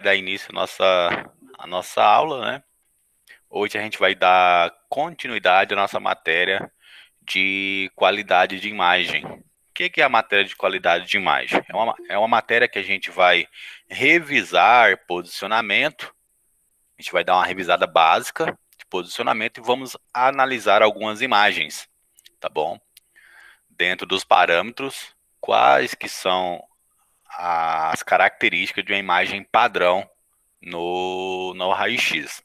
dar início à nossa aula, né? Hoje a gente vai dar continuidade à nossa matéria de qualidade de imagem. O que é a matéria de qualidade de imagem? É uma matéria que a gente vai revisar posicionamento, a gente vai dar uma revisada básica de posicionamento e vamos analisar algumas imagens, tá bom? Dentro dos parâmetros, quais que são as características de uma imagem padrão no raio-x.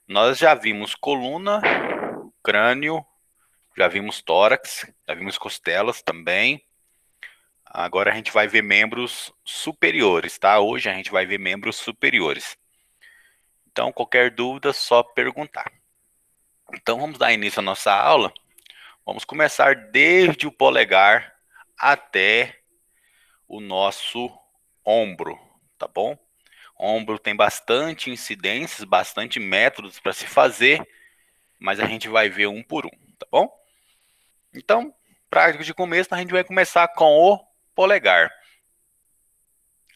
Nós já vimos coluna, crânio, já vimos tórax, já vimos costelas também. Agora a gente vai ver membros superiores, tá? Hoje a gente vai ver membros superiores. Então, qualquer dúvida, só perguntar. Então, vamos dar início à nossa aula. Vamos começar desde o polegar até o nosso ombro, tá bom? Ombro tem bastante incidências, bastante métodos para se fazer, mas a gente vai ver um por um, tá bom? Então, prática de começo, a gente vai começar com o polegar.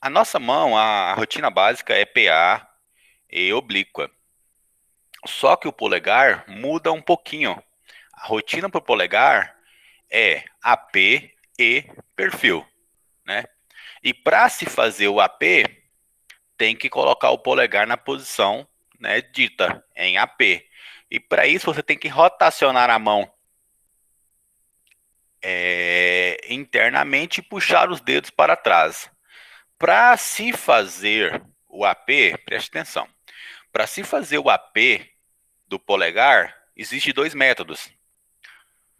A nossa mão, a rotina básica é PA e oblíqua. Só que o polegar muda um pouquinho. A rotina para o polegar é AP e perfil, né? E para se fazer o AP, tem que colocar o polegar na posição, né, dita em AP. E para isso você tem que rotacionar a mão internamente e puxar os dedos para trás. Para se fazer o AP, preste atenção. Para se fazer o AP do polegar, existem dois métodos.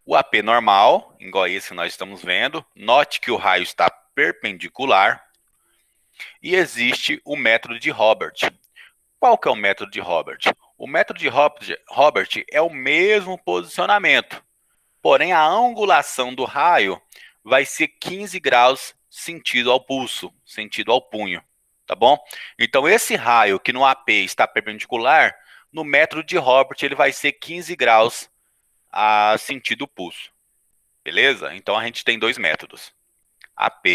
O AP normal, igual esse que nós estamos vendo, note que o raio está perpendicular. E existe o método de Robert. Qual que é o método de Robert? O método de Robert é o mesmo posicionamento, porém a angulação do raio vai ser 15 graus sentido ao pulso, sentido ao punho, tá bom? Então esse raio que no AP está perpendicular, no método de Robert ele vai ser 15 graus a sentido pulso, beleza? Então a gente tem dois métodos, AP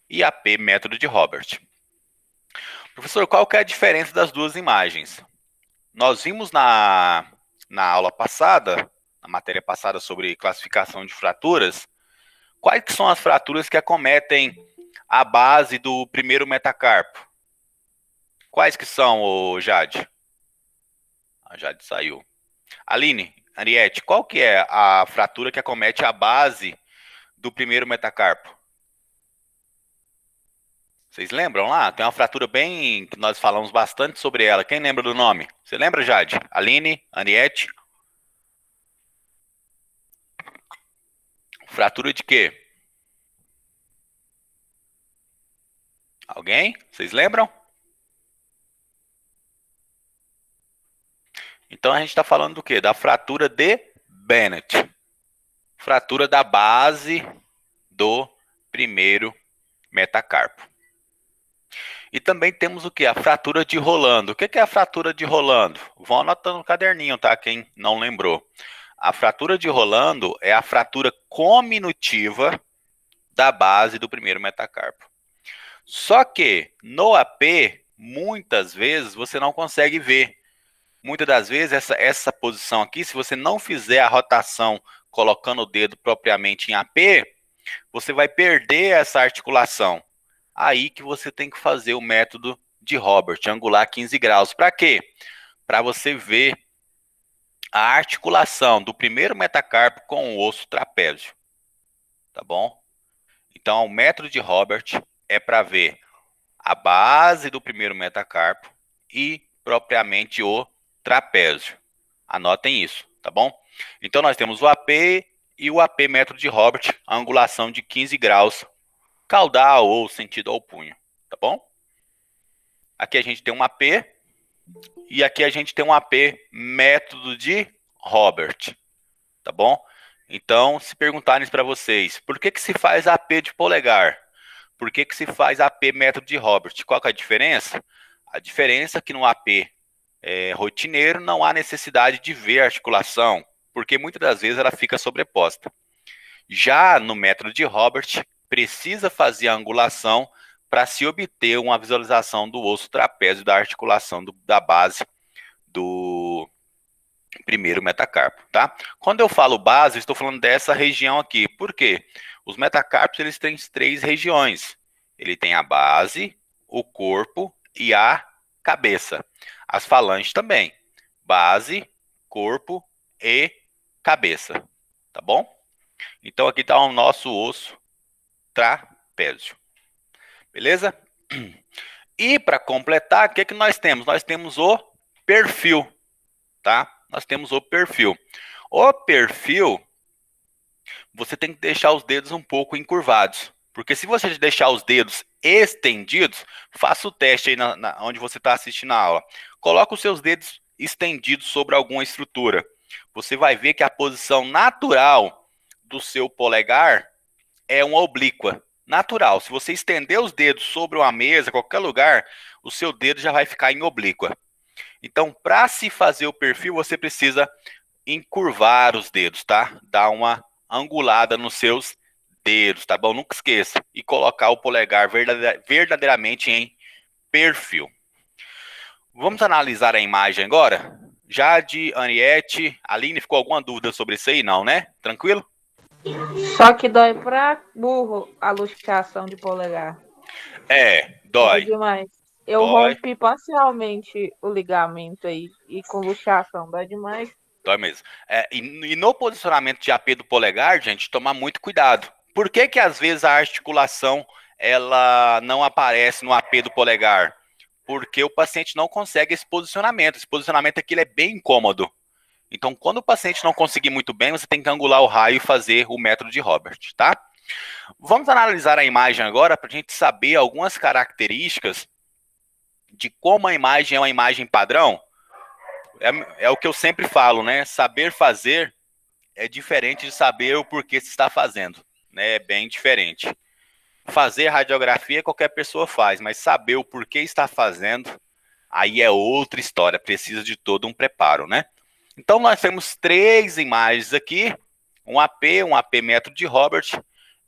e AP método de Robert. Professor, qual que é a diferença das duas imagens? Nós vimos na aula passada, na matéria passada sobre classificação de fraturas, quais que são as fraturas que acometem a base do primeiro metacarpo? Quais que são, ô Jade? A Jade saiu. Aline, Ariete, qual que é a fratura que acomete a base do primeiro metacarpo? Vocês lembram lá? Tem uma fratura bem que nós falamos bastante sobre ela. Quem lembra do nome? Você lembra, Jade? Aline, Ariete? Fratura de quê? Alguém? Vocês lembram? Então a gente está falando do quê? Da fratura de Bennett. Fratura da base do primeiro metacarpo. E também temos o que? A fratura de Rolando. O que é a fratura de Rolando? Vão anotando no caderninho, tá? Quem não lembrou. A fratura de Rolando é a fratura cominutiva da base do primeiro metacarpo. Só que no AP, muitas vezes você não consegue ver. Muitas das vezes essa posição aqui, se você não fizer a rotação colocando o dedo propriamente em AP, você vai perder essa articulação. Aí que você tem que fazer o método de Robert, angular 15 graus. Para quê? Para você ver a articulação do primeiro metacarpo com o osso trapézio. Tá bom? Então, o método de Robert é para ver a base do primeiro metacarpo e propriamente o trapézio. Anotem isso, tá bom? Então, nós temos o AP e o AP método de Robert, a angulação de 15 graus, caudal ou sentido ao punho, tá bom? Aqui a gente tem um AP e aqui a gente tem um AP método de Robert, tá bom? Então, se perguntarem para vocês, por que se faz AP de polegar? Por que se faz AP método de Robert? Qual que é a diferença? A diferença é que no AP rotineiro não há necessidade de ver a articulação, porque muitas das vezes ela fica sobreposta. Já no método de Robert, precisa fazer a angulação para se obter uma visualização do osso trapézio da articulação da base do primeiro metacarpo, tá? Quando eu falo base, eu estou falando dessa região aqui. Por quê? Os metacarpos, eles têm 3 regiões. Ele tem a base, o corpo e a cabeça. As falanges também. Base, corpo e cabeça, tá bom? Então aqui está o nosso osso trapézio. Beleza? E para completar, o que nós temos? Nós temos o perfil, tá? Nós temos o perfil. O perfil, você tem que deixar os dedos um pouco encurvados. Porque se você deixar os dedos estendidos, faça o teste aí onde você está assistindo a aula. Coloca os seus dedos estendidos sobre alguma estrutura. Você vai ver que a posição natural do seu polegar é uma oblíqua. Natural. Se você estender os dedos sobre uma mesa, qualquer lugar, o seu dedo já vai ficar em oblíqua. Então, para se fazer o perfil, você precisa encurvar os dedos, tá? Dar uma angulada nos seus dedos, tá bom? Nunca esqueça. E colocar o polegar verdadeiramente em perfil. Vamos analisar a imagem agora? Jade, Aniette, Aline, ficou alguma dúvida sobre isso aí? Não, né? Tranquilo? Só que dói pra burro a luxação de polegar. Dói. Dói demais. Eu Dói. rompi parcialmente o ligamento aí e com luxação, dói demais. Dói mesmo. E no posicionamento de AP do polegar, gente, tomar muito cuidado. Por que que às vezes a articulação ela não aparece no AP do polegar? Porque o paciente não consegue esse posicionamento. Esse posicionamento aqui ele é bem incômodo. Então, quando o paciente não conseguir muito bem, você tem que angular o raio e fazer o método de Robert, tá? Vamos analisar a imagem agora para a gente saber algumas características de como a imagem é uma imagem padrão. É o que eu sempre falo, né? Saber fazer é diferente de saber o porquê se está fazendo, né? É bem diferente. Fazer radiografia qualquer pessoa faz, mas saber o porquê está fazendo, aí é outra história, precisa de todo um preparo, né? Então nós temos 3 imagens aqui, um AP método de Robert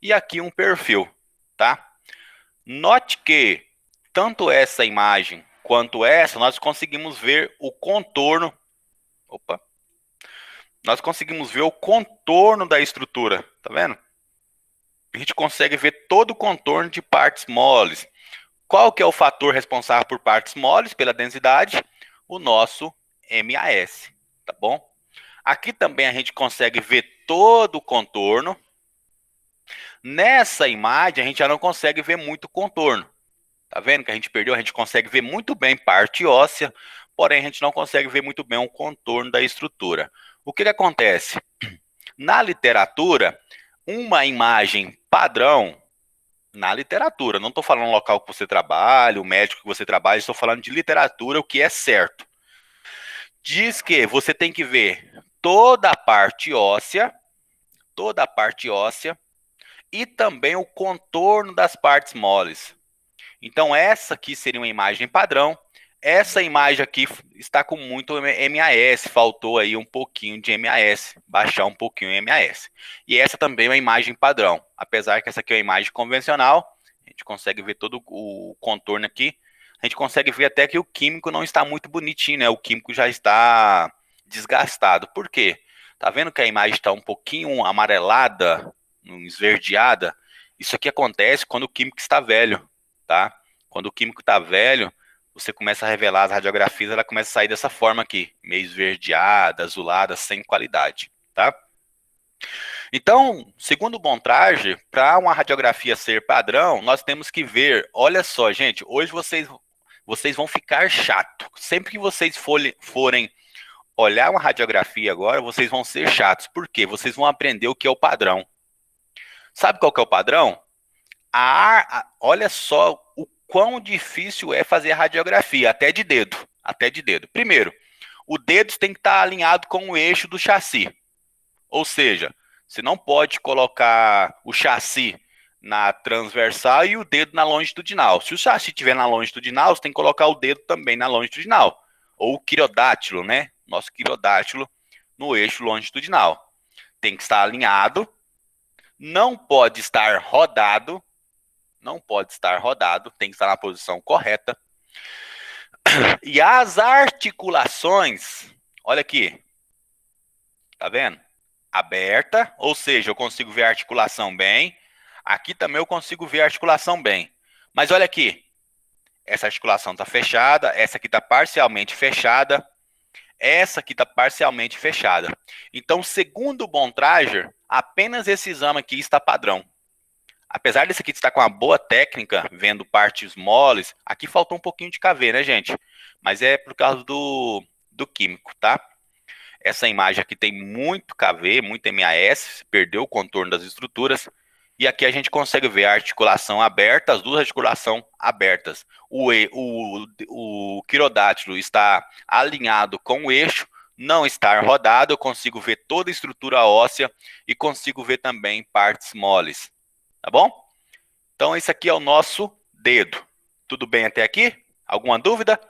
e aqui um perfil, tá? Note que tanto essa imagem quanto essa, nós conseguimos ver o contorno. Opa! Nós conseguimos ver o contorno da estrutura, tá vendo? A gente consegue ver todo o contorno de partes moles. Qual que é o fator responsável por partes moles, pela densidade? O nosso MAS, tá bom? Aqui também a gente consegue ver todo o contorno. Nessa imagem a gente já não consegue ver muito contorno. Tá vendo que a gente perdeu? A gente consegue ver muito bem parte óssea, porém a gente não consegue ver muito bem o contorno da estrutura. O que acontece? Na literatura, uma imagem padrão, na literatura, não estou falando no local que você trabalha, o médico que você trabalha, estou falando de literatura, o que é certo. Diz que você tem que ver toda a parte óssea e também o contorno das partes moles. Então, essa aqui seria uma imagem padrão. Essa imagem aqui está com muito MAS, faltou aí um pouquinho de MAS, baixar um pouquinho o MAS. E essa também é uma imagem padrão, apesar que essa aqui é uma imagem convencional, a gente consegue ver todo o contorno aqui, a gente consegue ver até que o químico não está muito bonitinho, né? O químico já está desgastado. Por quê? Tá vendo que a imagem está um pouquinho amarelada, esverdeada? Isso aqui acontece quando o químico está velho, tá? Quando o químico está velho, você começa a revelar as radiografias, ela começa a sair dessa forma aqui, meio esverdeada, azulada, sem qualidade, tá? Então, segundo o Bontrager, para uma radiografia ser padrão, nós temos que ver, olha só, gente, hoje vocês vão ficar chato. Sempre que vocês forem olhar uma radiografia agora, vocês vão ser chatos. Por quê? Vocês vão aprender o que é o padrão. Sabe qual que é o padrão? Olha só o quão difícil é fazer a radiografia, até de dedo. Até de dedo. Primeiro, o dedo tem que estar alinhado com o eixo do chassi. Ou seja, você não pode colocar o chassi na transversal e o dedo na longitudinal. Se o chassi estiver na longitudinal, você tem que colocar o dedo também na longitudinal. Ou o quirodátilo, né? Nosso quirodátilo no eixo longitudinal. Tem que estar alinhado, não pode estar rodado, não pode estar rodado, tem que estar na posição correta. E as articulações, olha aqui, tá vendo? Aberta, ou seja, eu consigo ver a articulação bem. Aqui também eu consigo ver a articulação bem. Mas olha aqui, essa articulação está fechada, essa aqui está parcialmente fechada, essa aqui está parcialmente fechada. Então, segundo o Bontrager, apenas esse exame aqui está padrão. Apesar desse aqui estar com uma boa técnica, vendo partes moles, aqui faltou um pouquinho de KV, né, gente? Mas é por causa do químico, tá? Essa imagem aqui tem muito KV, muito MAS, perdeu o contorno das estruturas. E aqui a gente consegue ver a articulação aberta, as duas articulações abertas. O quirodátilo está alinhado com o eixo, não está rodado, eu consigo ver toda a estrutura óssea e consigo ver também partes moles. Tá bom? Então, esse aqui é o nosso dedo. Tudo bem até aqui? Alguma dúvida?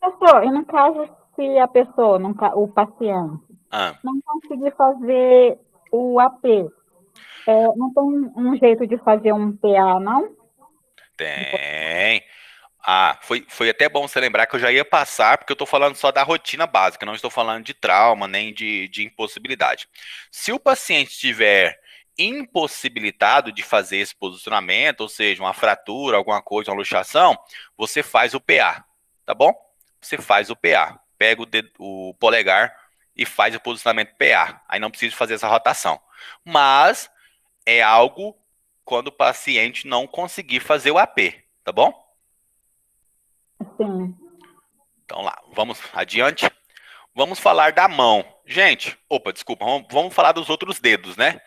Professor, e no caso, se a pessoa, o paciente, Ah, não conseguir fazer o AP, não tem um jeito de fazer um PA, não? tem. Ah, foi até bom você lembrar que eu já ia passar, porque eu estou falando só da rotina básica, não estou falando de trauma nem de impossibilidade. Se o paciente estiver impossibilitado de fazer esse posicionamento, ou seja, uma fratura, alguma coisa, uma luxação, você faz o PA, tá bom? Você faz o PA, pega o polegar e faz o posicionamento PA. Aí não precisa fazer essa rotação. Mas é algo quando o paciente não conseguir fazer o AP, tá bom? Sim. Então lá, vamos adiante. Vamos falar da mão. Gente, opa, desculpa, vamos falar dos outros dedos, né?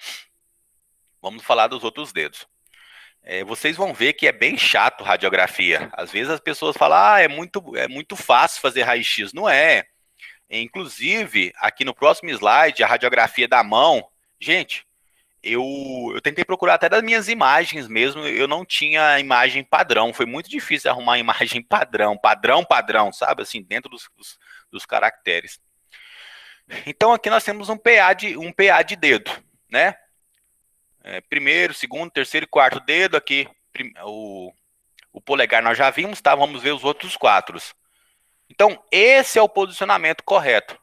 Vamos falar dos outros dedos. Vocês vão ver que é bem chato radiografia. Às vezes as pessoas falam, é muito fácil fazer raio-x. Não é. Inclusive, aqui no próximo slide, a radiografia da mão. Gente, eu tentei procurar até das minhas imagens mesmo, eu não tinha imagem padrão. Foi muito difícil arrumar a imagem padrão, sabe? Assim, dentro dos caracteres. Então aqui nós temos um PA de dedo, né? Primeiro, segundo, terceiro e quarto dedo aqui. O polegar nós já vimos, tá? Vamos ver os outros quatro. Então, esse é o posicionamento correto.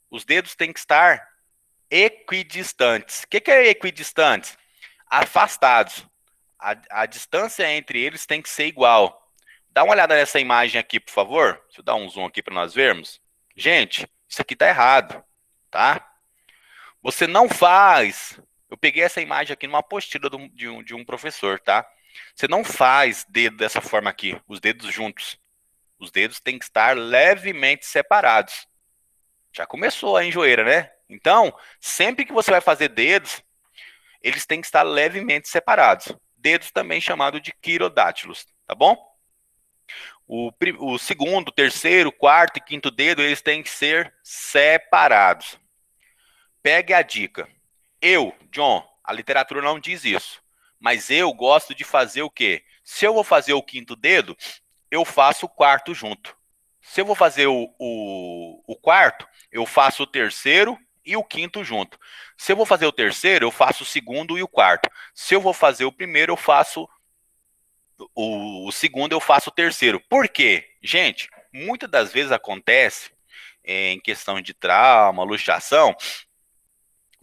Os dedos têm que estar equidistantes. O que é equidistantes? Afastados. A distância entre eles tem que ser igual. Dá uma olhada nessa imagem aqui, por favor. Deixa eu dar um zoom aqui para nós vermos. Gente, isso aqui tá errado, tá? Você não faz. Eu peguei essa imagem aqui numa apostila de um professor, tá? Você não faz dedo dessa forma aqui, os dedos juntos. Os dedos têm que estar levemente separados. Já começou a enjoeira, né? Então, sempre que você vai fazer dedos, eles têm que estar levemente separados. Dedos também chamados de quirodátilos, tá bom? O segundo, terceiro, quarto e quinto dedo, eles têm que ser separados. Pegue a dica. Eu, John, a literatura não diz isso, mas eu gosto de fazer o quê? Se eu vou fazer o quinto dedo, eu faço o quarto junto. Se eu vou fazer o quarto, eu faço o terceiro e o quinto junto. Se eu vou fazer o terceiro, eu faço o segundo e o quarto. Se eu vou fazer o primeiro, eu faço o segundo, eu faço o terceiro. Por quê? Gente, muitas das vezes acontece em questão de trauma, luxação,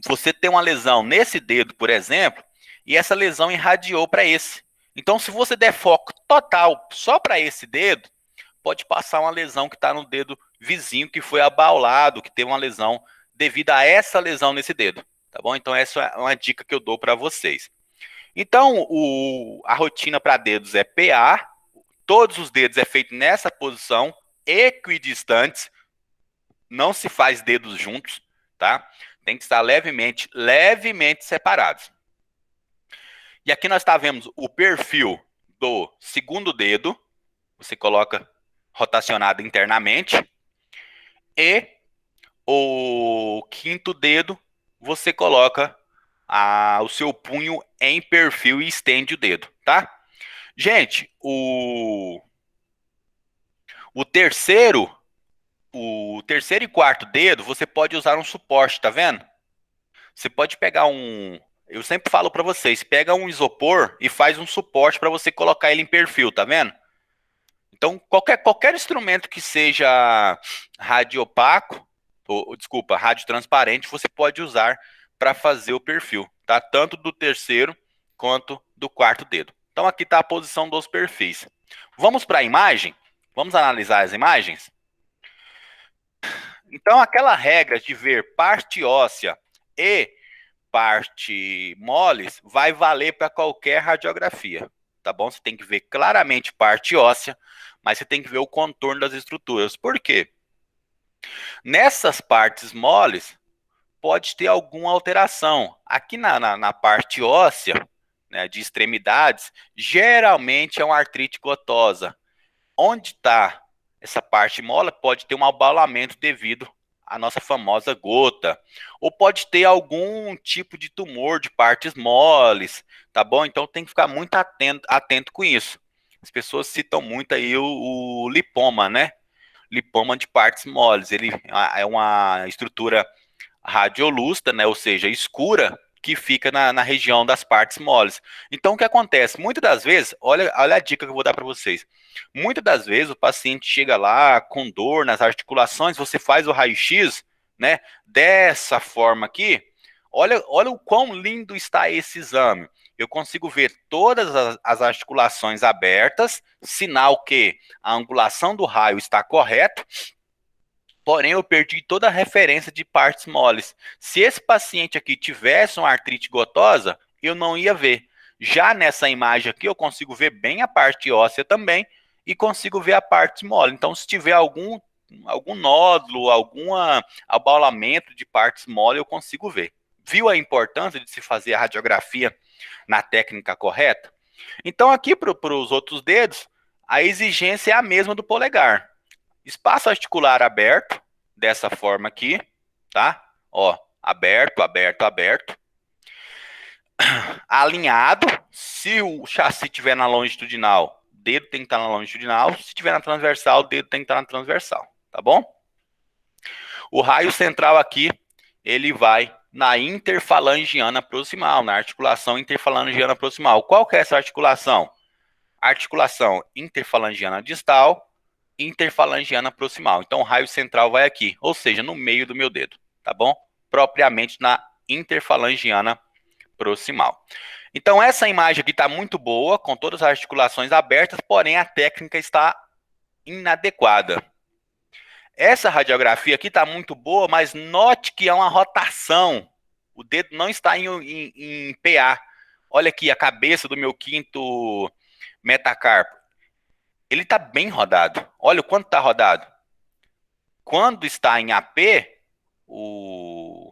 você tem uma lesão nesse dedo, por exemplo, e essa lesão irradiou para esse. Então, se você der foco total só para esse dedo, pode passar uma lesão que está no dedo vizinho, que foi abaulado, que teve uma lesão devido a essa lesão nesse dedo. Tá bom? Então, essa é uma dica que eu dou para vocês. Então, a rotina para dedos é PA, todos os dedos é feito nessa posição, equidistantes, não se faz dedos juntos, tá? Tem que estar levemente separados. E aqui nós vemos o perfil do segundo dedo, você coloca rotacionado internamente, e o quinto dedo, você coloca o seu punho em perfil e estende o dedo, tá? Gente, o terceiro, o terceiro e quarto dedo, você pode usar um suporte, tá vendo? Você pode pegar um. Eu sempre falo para vocês, pega um isopor e faz um suporte para você colocar ele em perfil, tá vendo? Então, qualquer instrumento que seja rádio opaco, ou desculpa, rádio transparente, você pode usar para fazer o perfil, tá? Tanto do terceiro quanto do quarto dedo. Então, aqui está a posição dos perfis. Vamos para a imagem? Vamos analisar as imagens? Então, aquela regra de ver parte óssea e parte moles vai valer para qualquer radiografia, tá bom? Você tem que ver claramente parte óssea, mas você tem que ver o contorno das estruturas. Por quê? Nessas partes moles, pode ter alguma alteração. Aqui na parte óssea, né, de extremidades, geralmente é uma artrite gotosa. Onde está essa parte mole, pode ter um abalamento devido à nossa famosa gota. Ou pode ter algum tipo de tumor de partes moles, tá bom? Então tem que ficar muito atento com isso. As pessoas citam muito aí o lipoma, né? Lipoma de partes moles. Ele é uma estrutura radiolusta, né? Ou seja, escura, que fica na região das partes moles. Então, o que acontece? Muitas das vezes, olha a dica que eu vou dar para vocês. Muitas das vezes o paciente chega lá com dor nas articulações, você faz o raio-x, né? Dessa forma aqui. Olha o quão lindo está esse exame. Eu consigo ver todas as articulações abertas, sinal que a angulação do raio está correta. Porém, eu perdi toda a referência de partes moles. Se esse paciente aqui tivesse uma artrite gotosa, eu não ia ver. Já nessa imagem aqui, eu consigo ver bem a parte óssea também e consigo ver a parte mole. Então, se tiver algum nódulo, algum abaulamento de partes mole, eu consigo ver. Viu a importância de se fazer a radiografia na técnica correta? Então, aqui para os outros dedos, a exigência é a mesma do polegar. Espaço articular aberto, dessa forma aqui, tá? Ó, aberto, aberto, aberto. Alinhado, se o chassi estiver na longitudinal, o dedo tem que estar na longitudinal. Se estiver na transversal, o dedo tem que estar na transversal, tá bom? O raio central aqui, ele vai na interfalangiana proximal, na articulação interfalangiana proximal. Qual que é essa articulação? Articulação interfalangiana distal, interfalangiana proximal. Então, o raio central vai aqui, ou seja, no meio do meu dedo, tá bom? Propriamente na interfalangiana proximal. Então, essa imagem aqui está muito boa, com todas as articulações abertas, porém a técnica está inadequada. Essa radiografia aqui está muito boa, mas note que é uma rotação. O dedo não está em PA. Olha aqui a cabeça do meu quinto metacarpo. Ele está bem rodado. Olha o quanto está rodado. Quando está em AP, o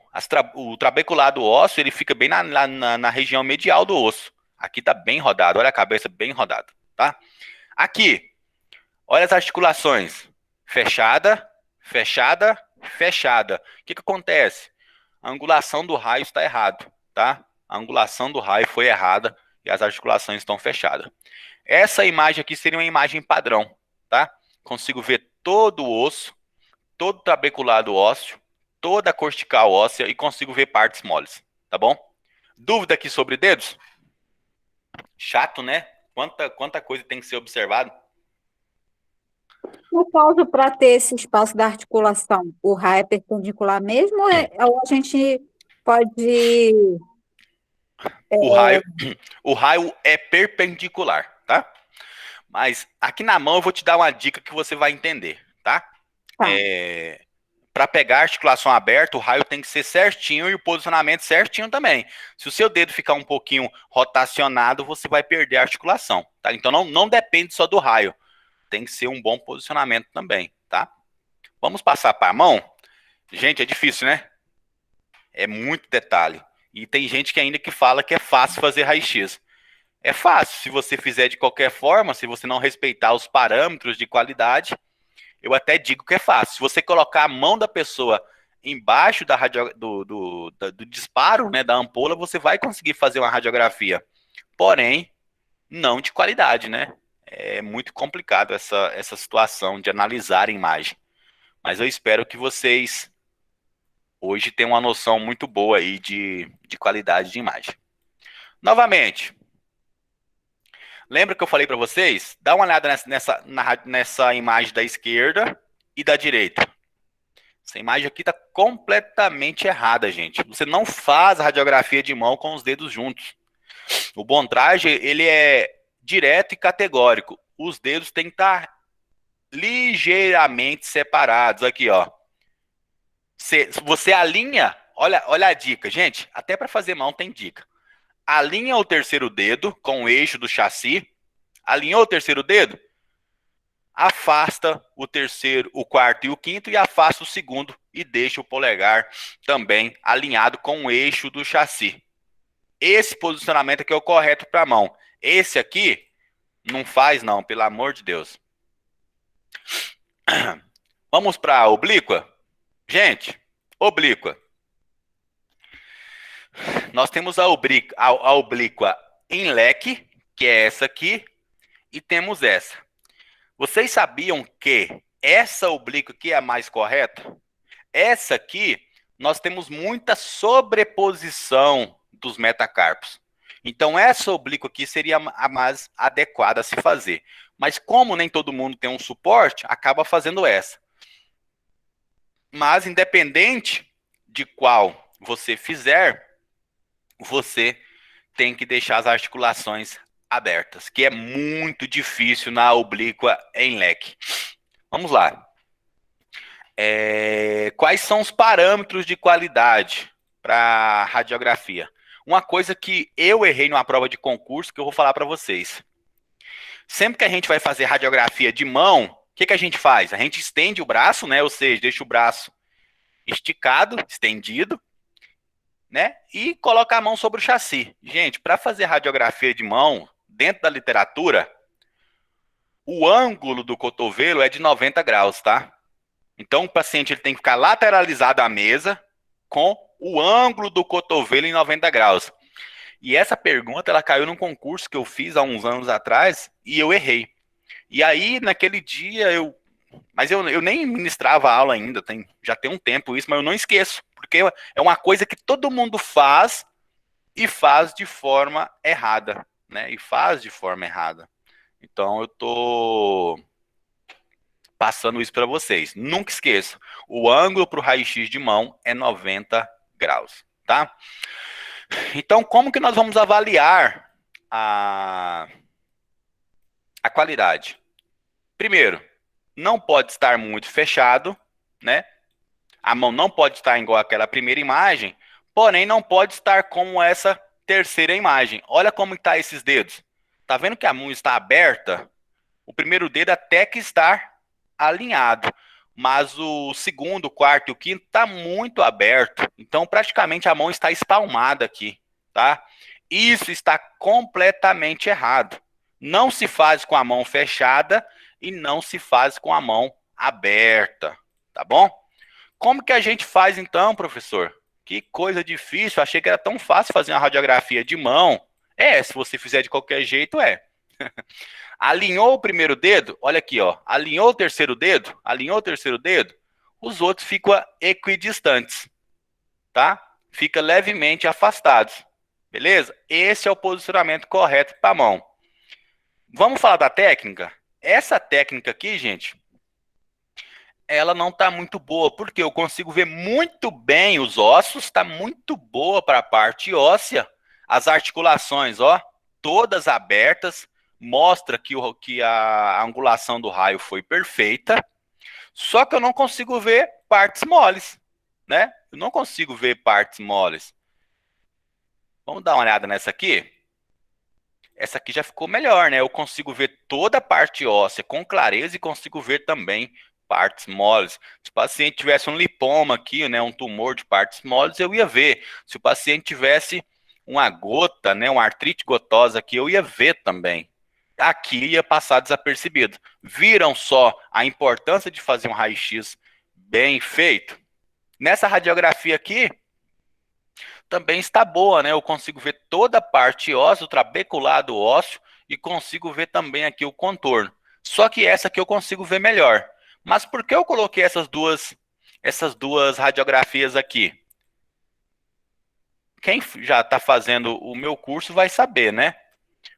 trabeculado ósseo ele fica bem na região medial do osso. Aqui está bem rodado. Olha a cabeça bem rodada. Tá? Aqui, olha as articulações. Fechada, fechada, fechada. O que acontece? A angulação do raio está errada. Tá? A angulação do raio foi errada e as articulações estão fechadas. Essa imagem aqui seria uma imagem padrão, tá? Consigo ver todo o osso, todo o trabeculado ósseo, toda a cortical óssea e consigo ver partes moles, tá bom? Dúvida aqui sobre dedos? Chato, né? Quanta coisa tem que ser observado. No caso, para ter esse espaço da articulação, o raio é perpendicular mesmo ou a gente pode... O raio é perpendicular, tá? Mas aqui na mão eu vou te dar uma dica que você vai entender, tá? Tá. Para pegar a articulação aberta, o raio tem que ser certinho e o posicionamento certinho também. Se o seu dedo ficar um pouquinho rotacionado, você vai perder a articulação, tá? Então não depende só do raio. Tem que ser um bom posicionamento também, tá? Vamos passar para a mão? Gente, é difícil, né? É muito detalhe. E tem gente que ainda que fala que é fácil fazer raio-x. É fácil, se você fizer de qualquer forma, se você não respeitar os parâmetros de qualidade, eu até digo que é fácil. Se você colocar a mão da pessoa embaixo do disparo, né, da ampola, você vai conseguir fazer uma radiografia. Porém, não de qualidade, né? É muito complicado essa situação de analisar a imagem. Mas eu espero que vocês hoje tenham uma noção muito boa aí de qualidade de imagem. Novamente, lembra que eu falei para vocês? Dá uma olhada nessa imagem da esquerda e da direita. Essa imagem aqui está completamente errada, gente. Você não faz a radiografia de mão com os dedos juntos. O Bontrage, ele é direto e categórico. Os dedos têm que estar ligeiramente separados. Aqui, ó. Você alinha, olha a dica, gente. Até para fazer mão tem dica. Alinha o terceiro dedo com o eixo do chassi. Alinhou o terceiro dedo? Afasta o terceiro, o quarto e o quinto e afasta o segundo e deixa o polegar também alinhado com o eixo do chassi. Esse posicionamento aqui é o correto para a mão. Esse aqui não faz não, pelo amor de Deus. Vamos para a oblíqua? Gente, oblíqua. Nós temos a oblíqua em leque, que é essa aqui, e temos essa. Vocês sabiam que essa oblíqua aqui é a mais correta? Essa aqui, nós temos muita sobreposição dos metacarpos. Então, essa oblíqua aqui seria a mais adequada a se fazer. Mas como nem todo mundo tem um suporte, acaba fazendo essa. Mas, independente de qual você fizer, você tem que deixar as articulações abertas, que é muito difícil na oblíqua em leque. Vamos lá. Quais são os parâmetros de qualidade para radiografia? Uma coisa que eu errei numa prova de concurso que eu vou falar para vocês. Sempre que a gente vai fazer radiografia de mão, o que a gente faz? A gente estende o braço, né? Ou seja, deixa o braço esticado, estendido, né? E coloca a mão sobre o chassi. Gente, para fazer radiografia de mão, dentro da literatura, o ângulo do cotovelo é de 90 graus, tá? Então, o paciente ele tem que ficar lateralizado à mesa com o ângulo do cotovelo em 90 graus. E essa pergunta, ela caiu num concurso que eu fiz há uns anos atrás e eu errei. E aí, naquele dia, Mas eu nem ministrava aula ainda, já tem um tempo isso, mas eu não esqueço. Porque é uma coisa que todo mundo faz e faz de forma errada, né? E faz de forma errada. Então, eu tô passando isso para vocês. Nunca esqueça, o ângulo para o raio-x de mão é 90 graus, tá? Então, como que nós vamos avaliar a qualidade? Primeiro, não pode estar muito fechado, né? A mão não pode estar igual aquela primeira imagem, porém não pode estar como essa terceira imagem. Olha como está esses dedos. Tá vendo que a mão está aberta? O primeiro dedo até que está alinhado, mas o segundo, o quarto e o quinto está muito aberto. Então, praticamente a mão está espalmada aqui, tá? Isso está completamente errado. Não se faz com a mão fechada e não se faz com a mão aberta, tá bom? Como que a gente faz então, professor? Que coisa difícil, achei que era tão fácil fazer uma radiografia de mão. Se você fizer de qualquer jeito, Alinhou o primeiro dedo, olha aqui, ó. Alinhou o terceiro dedo, os outros ficam equidistantes, tá? Fica levemente afastados, beleza? Esse é o posicionamento correto para a mão. Vamos falar da técnica? Essa técnica aqui, gente, ela não está muito boa, porque eu consigo ver muito bem os ossos, está muito boa para a parte óssea, as articulações, ó, todas abertas, mostra que a angulação do raio foi perfeita, só que eu não consigo ver partes moles, né? Eu não consigo ver partes moles. Vamos dar uma olhada nessa aqui? Essa aqui já ficou melhor, né? Eu consigo ver toda a parte óssea com clareza e consigo ver também partes moles. Se o paciente tivesse um lipoma aqui, né, um tumor de partes moles, eu ia ver. Se o paciente tivesse uma gota, né, uma artrite gotosa aqui, eu ia ver também. Aqui ia passar desapercebido. Viram só a importância de fazer um raio-x bem feito? Nessa radiografia aqui, também está boa, né? Eu consigo ver toda a parte óssea, o trabeculado ósseo, e consigo ver também aqui o contorno. Só que essa aqui eu consigo ver melhor. Mas por que eu coloquei essas duas radiografias aqui? Quem já está fazendo o meu curso vai saber, né?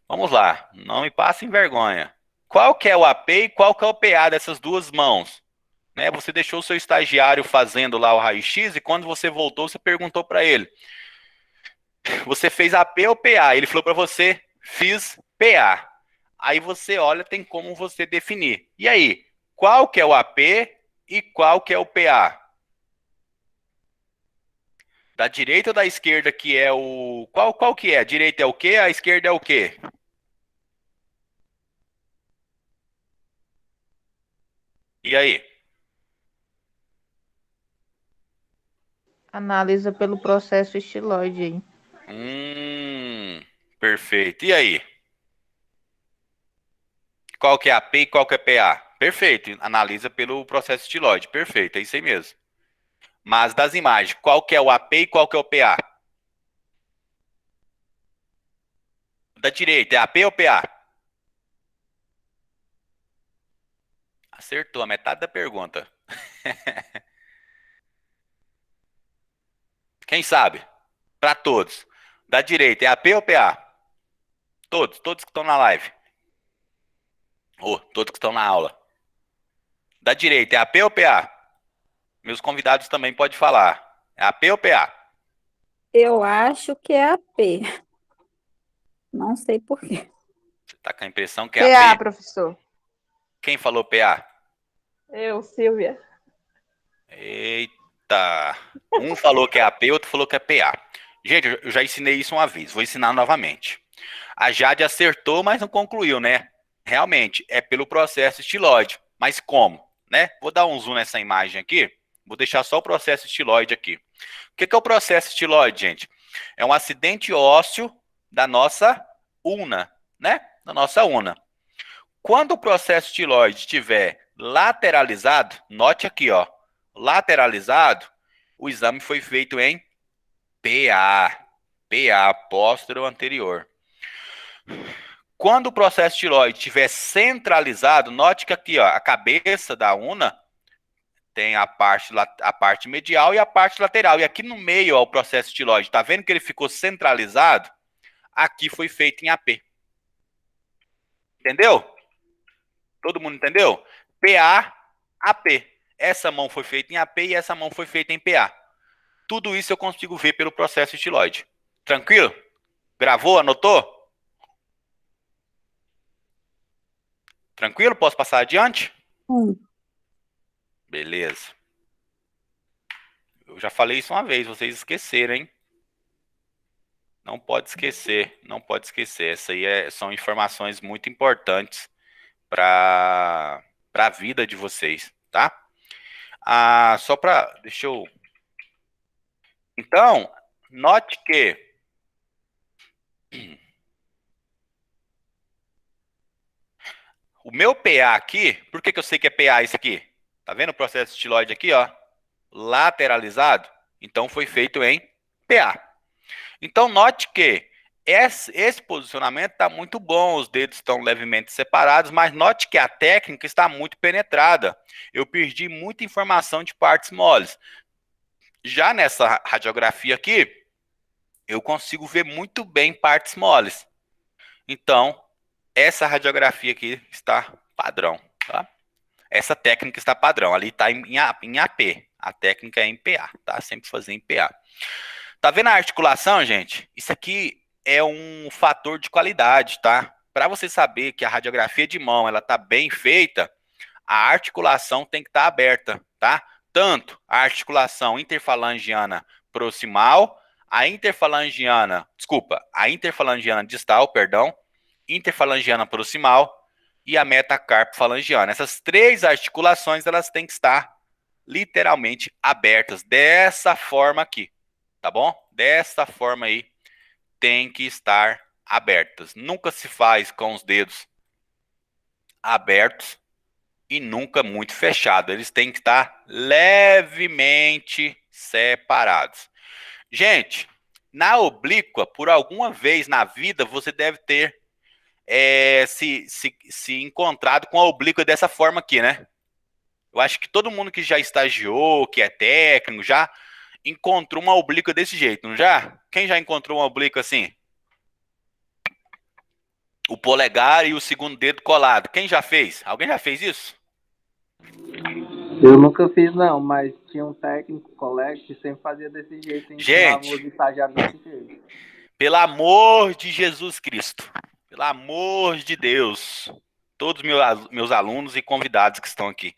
Vamos lá, não me passem vergonha. Qual que é o AP e qual que é o PA dessas duas mãos? Né? Você deixou o seu estagiário fazendo lá o raio-x e quando você voltou, você perguntou para ele: você fez AP ou PA? Ele falou para você: fiz PA. Aí você olha, tem como você definir. E aí, qual que é o AP e qual que é o PA? Da direita ou da esquerda que é o... Qual que é? A direita é o quê? A esquerda é o quê? E aí? Analisa pelo processo estiloide aí. Perfeito. E aí? Qual que é AP e qual que é PA? Perfeito. Analisa pelo processo estiloide. Perfeito, é isso aí mesmo. Mas das imagens, qual que é o AP e qual que é o PA? Da direita, é AP ou PA? Acertou a metade da pergunta. Quem sabe? Para todos. Da direita, é AP ou PA? Todos que estão na live. Ou todos que estão na aula. Da direita, é AP ou PA? Meus convidados também podem falar. É AP ou PA? Eu acho que é a P. Não sei por quê. Você tá com a impressão que é PA, AP? professor. Quem falou PA? Eu, Silvia. Eita. Um falou que é AP, outro falou que é PA. Gente, eu já ensinei isso uma vez, vou ensinar novamente. A Jade acertou, mas não concluiu, né? Realmente, é pelo processo estiloide. Mas como? Né? Vou dar um zoom nessa imagem aqui. Vou deixar só o processo estiloide aqui. O que é o processo estiloide, gente? É um acidente ósseo da nossa una, né? Da nossa una. Quando o processo estiloide estiver lateralizado, note aqui, ó, lateralizado, o exame foi feito em PA, póstero anterior. Quando o processo estiloide estiver centralizado, note que aqui, ó, a cabeça da una tem a parte medial e a parte lateral. E aqui no meio, ó, o processo estiloide, tá vendo que ele ficou centralizado? Aqui foi feito em AP. Entendeu? Todo mundo entendeu? PA, AP. Essa mão foi feita em AP e essa mão foi feita em PA. Tudo isso eu consigo ver pelo processo estiloide. Tranquilo? Gravou? Anotou? Tranquilo? Posso passar adiante? Beleza. Eu já falei isso uma vez, vocês esqueceram, hein? Não pode esquecer, não pode esquecer. Essa aí são informações muito importantes para a vida de vocês, tá? Só para, deixa eu... Então, note que o meu PA aqui, por que eu sei que é PA isso aqui? Tá vendo o processo estiloide aqui, ó? Lateralizado. Então, foi feito em PA. Então, note que esse posicionamento está muito bom, os dedos estão levemente separados, mas note que a técnica está muito penetrada. Eu perdi muita informação de partes moles. Já nessa radiografia aqui, eu consigo ver muito bem partes moles. Então, essa radiografia aqui está padrão, tá? Essa técnica está padrão, ali está em AP. A técnica é em PA, tá? Sempre fazer em PA. Tá vendo a articulação, gente? Isso aqui é um fator de qualidade, tá? Para você saber que a radiografia de mão ela tá bem feita, a articulação tem que estar aberta, tá? Tanto a articulação interfalangiana proximal, a interfalangiana distal, perdão, interfalangiana proximal e a metacarpofalangiana. Essas três articulações elas têm que estar literalmente abertas dessa forma aqui, tá bom? Dessa forma aí tem que estar abertas. Nunca se faz com os dedos abertos e nunca muito fechado. Eles têm que estar levemente separados. Gente, na oblíqua, por alguma vez na vida, você deve ter se encontrado com a oblíqua dessa forma aqui, né? Eu acho que todo mundo que já estagiou, que é técnico, já encontrou uma oblíqua desse jeito, não já? Quem já encontrou uma oblíqua assim? O polegar e o segundo dedo colado. Quem já fez? Alguém já fez isso? Eu nunca fiz, não, mas tinha um técnico, colega, que sempre fazia desse jeito e ensinava os Gente, estagiários desse jeito. pelo amor de Jesus Cristo, pelo amor de Deus, todos meus alunos e convidados que estão aqui,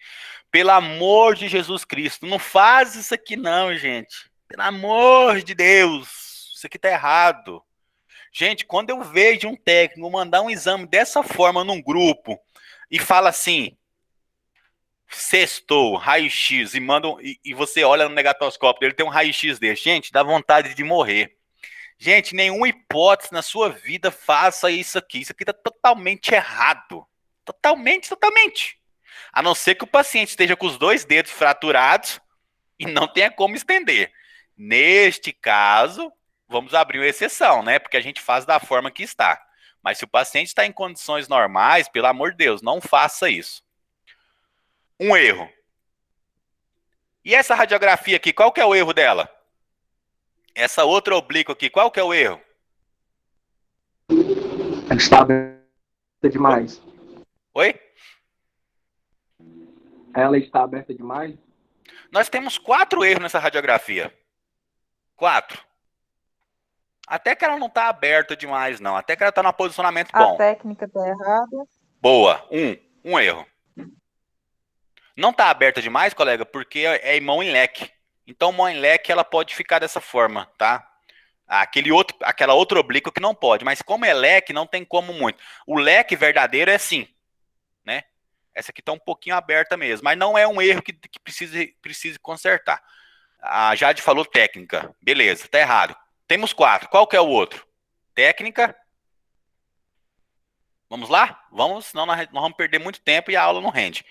pelo amor de Jesus Cristo, não faz isso aqui não, gente. Pelo amor de Deus, isso aqui tá errado. Gente, quando eu vejo um técnico mandar um exame dessa forma num grupo e fala assim, sextou, raio-x, e você olha no negatoscópio, ele tem um raio-x desse. Gente, dá vontade de morrer. Gente, nenhuma hipótese na sua vida faça isso aqui. Isso aqui tá totalmente errado. Totalmente, totalmente. A não ser que o paciente esteja com os dois dedos fraturados e não tenha como estender. Neste caso, vamos abrir uma exceção, né? Porque a gente faz da forma que está. Mas se o paciente está em condições normais, pelo amor de Deus, não faça isso. Um erro. E essa radiografia aqui, qual que é o erro dela? Essa outra oblíqua aqui, qual que é o erro? Ela está aberta demais. Oi? Ela está aberta demais? Nós temos 4 erros nessa radiografia. 4. Até que ela não está aberta demais, não. Até que ela está num posicionamento A bom. técnica tá errada. Boa. Um erro. Não está aberta demais, colega, porque é mão em leque. Então, mão em leque, ela pode ficar dessa forma, tá? Aquela outra oblíqua que não pode. Mas como é leque, não tem como muito. O leque verdadeiro é assim, né? Essa aqui está um pouquinho aberta mesmo. Mas não é um erro que precise consertar. A Jade falou técnica. Beleza, tá errado. Temos 4. Qual que é o outro? Técnica. Vamos lá? Vamos, senão nós vamos perder muito tempo e a aula não rende.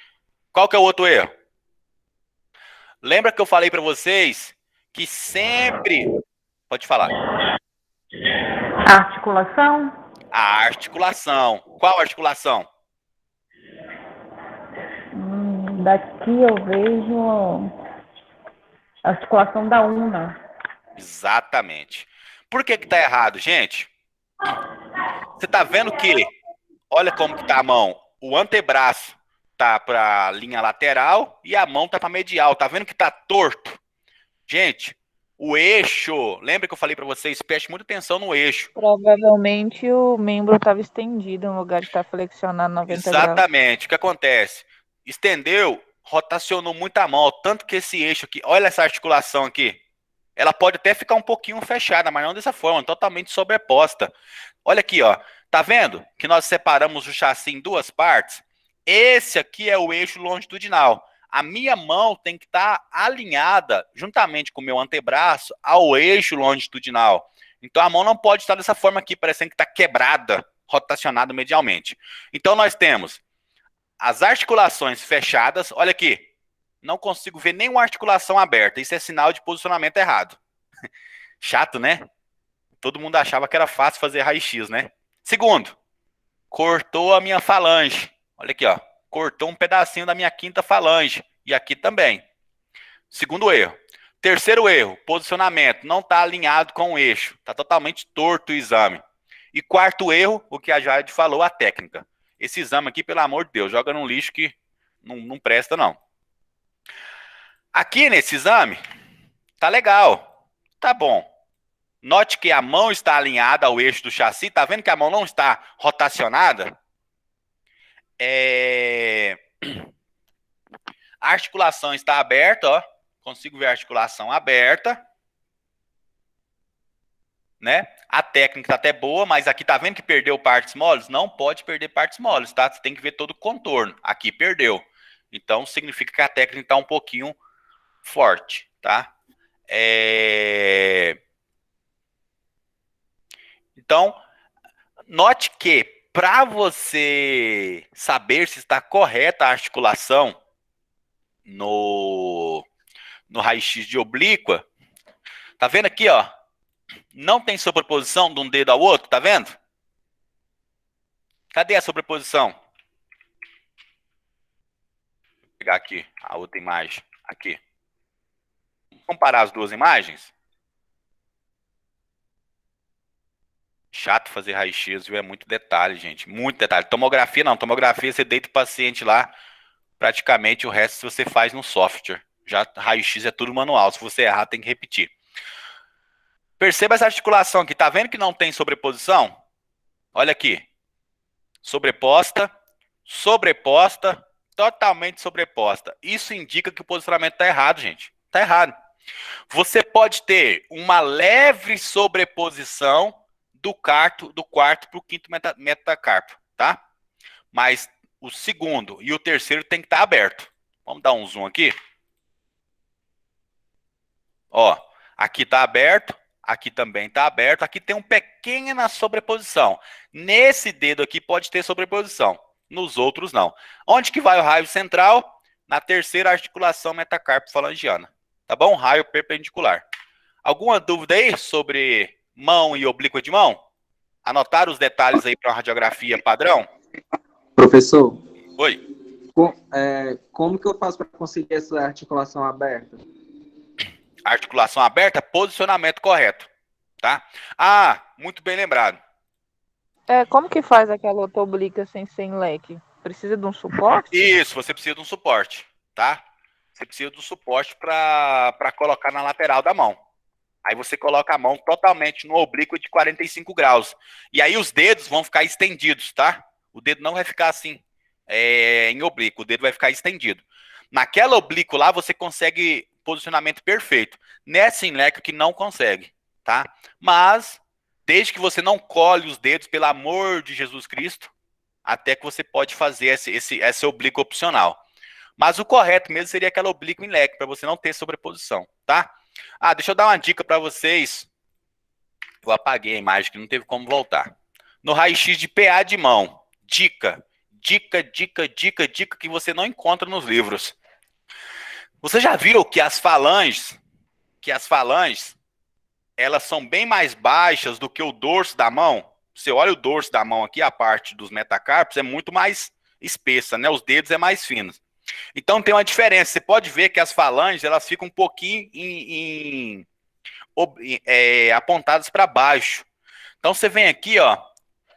Qual que é o outro erro? Lembra que eu falei para vocês que sempre... Pode falar. Articulação? A articulação. Qual articulação? Daqui eu vejo a articulação da ulna. Exatamente. Por que que tá errado, gente? Você tá vendo que, olha como que tá a mão. O antebraço tá para linha lateral e a mão tá para medial. Tá vendo que tá torto? Gente, o eixo, lembra que eu falei para vocês, preste muita atenção no eixo. Provavelmente o membro estava estendido no lugar de estar flexionado 90 graus. Exatamente. O que acontece? Estendeu, rotacionou muito a mão, tanto que esse eixo aqui, olha essa articulação aqui. Ela pode até ficar um pouquinho fechada, mas não dessa forma, totalmente sobreposta. Olha aqui, ó. Tá vendo que nós separamos o chassi em 2 partes? Esse aqui é o eixo longitudinal. A minha mão tem que estar alinhada, juntamente com o meu antebraço, ao eixo longitudinal. Então a mão não pode estar dessa forma aqui, parecendo que está quebrada, rotacionada medialmente. Então nós temos as articulações fechadas. Olha aqui. Não consigo ver nenhuma articulação aberta. Isso é sinal de posicionamento errado. Chato, né? Todo mundo achava que era fácil fazer raio-x, né? Segundo, cortou a minha falange. Olha aqui, ó. Cortou um pedacinho da minha quinta falange. E aqui também. Segundo erro. Terceiro erro, posicionamento. Não está alinhado com o eixo. Está totalmente torto o exame. E quarto erro, o que a Jade falou, a técnica. Esse exame aqui, pelo amor de Deus, joga num lixo que não presta, não. Aqui nesse exame, tá legal, tá bom. Note que a mão está alinhada ao eixo do chassi, tá vendo que a mão não está rotacionada? A articulação está aberta, ó. Consigo ver a articulação aberta. Né? A técnica tá até boa, mas aqui tá vendo que perdeu partes moles? Não pode perder partes moles, tá? Você tem que ver todo o contorno. Aqui perdeu. Então significa que a técnica tá um pouquinho forte, tá? Então, note que para você saber se está correta a articulação no raio-x de oblíqua, tá vendo aqui, ó? Não tem sobreposição de um dedo ao outro, tá vendo? Cadê a sobreposição? Vou pegar aqui a outra imagem, aqui. Comparar as duas imagens. Chato fazer raio-x, viu? É muito detalhe, gente. Muito detalhe. Tomografia não. Tomografia você deita o paciente lá, praticamente o resto você faz no software. Já raio-x é tudo manual. Se você errar, tem que repetir. Perceba essa articulação aqui. Tá vendo que não tem sobreposição? Olha aqui. Sobreposta, sobreposta, totalmente sobreposta. Isso indica que o posicionamento está errado, gente. Está errado. Você pode ter uma leve sobreposição do quarto para o quinto metacarpo, tá? Mas o segundo e o terceiro tem que estar aberto. Vamos dar um zoom aqui. Ó, aqui está aberto, aqui também está aberto, aqui tem uma pequena sobreposição. Nesse dedo aqui pode ter sobreposição, nos outros não. Onde que vai o raio central? Na terceira articulação metacarpo-falangiana. Tá bom? Raio perpendicular. Alguma dúvida aí sobre mão e oblíqua de mão? Anotaram os detalhes aí para uma radiografia padrão? Professor, Oi. como que eu faço para conseguir essa articulação aberta? Articulação aberta, posicionamento correto, tá? Ah, muito bem lembrado. Como que faz aquela outra oblíqua sem leque? Precisa de um suporte? Isso, você precisa de um suporte, tá? Você precisa do suporte para colocar na lateral da mão. Aí você coloca a mão totalmente no oblíquo de 45 graus. E aí os dedos vão ficar estendidos, tá? O dedo não vai ficar assim, em oblíquo. O dedo vai ficar estendido. Naquela oblíqua lá, você consegue posicionamento perfeito. Nessa em leque que não consegue, tá? Mas, desde que você não colhe os dedos, pelo amor de Jesus Cristo, até que você pode fazer esse oblíquo opcional. Mas o correto mesmo seria aquela oblíqua em leque, para você não ter sobreposição, tá? Ah, deixa eu dar uma dica para vocês. Eu apaguei a imagem que não teve como voltar. No raio-x de PA de mão, dica que você não encontra nos livros. Você já viu que as falanges, elas são bem mais baixas do que o dorso da mão? Você olha o dorso da mão aqui, a parte dos metacarpos é muito mais espessa, né? Os dedos é mais finos. Então tem uma diferença. Você pode ver que as falanges elas ficam um pouquinho apontadas para baixo. Então você vem aqui, ó.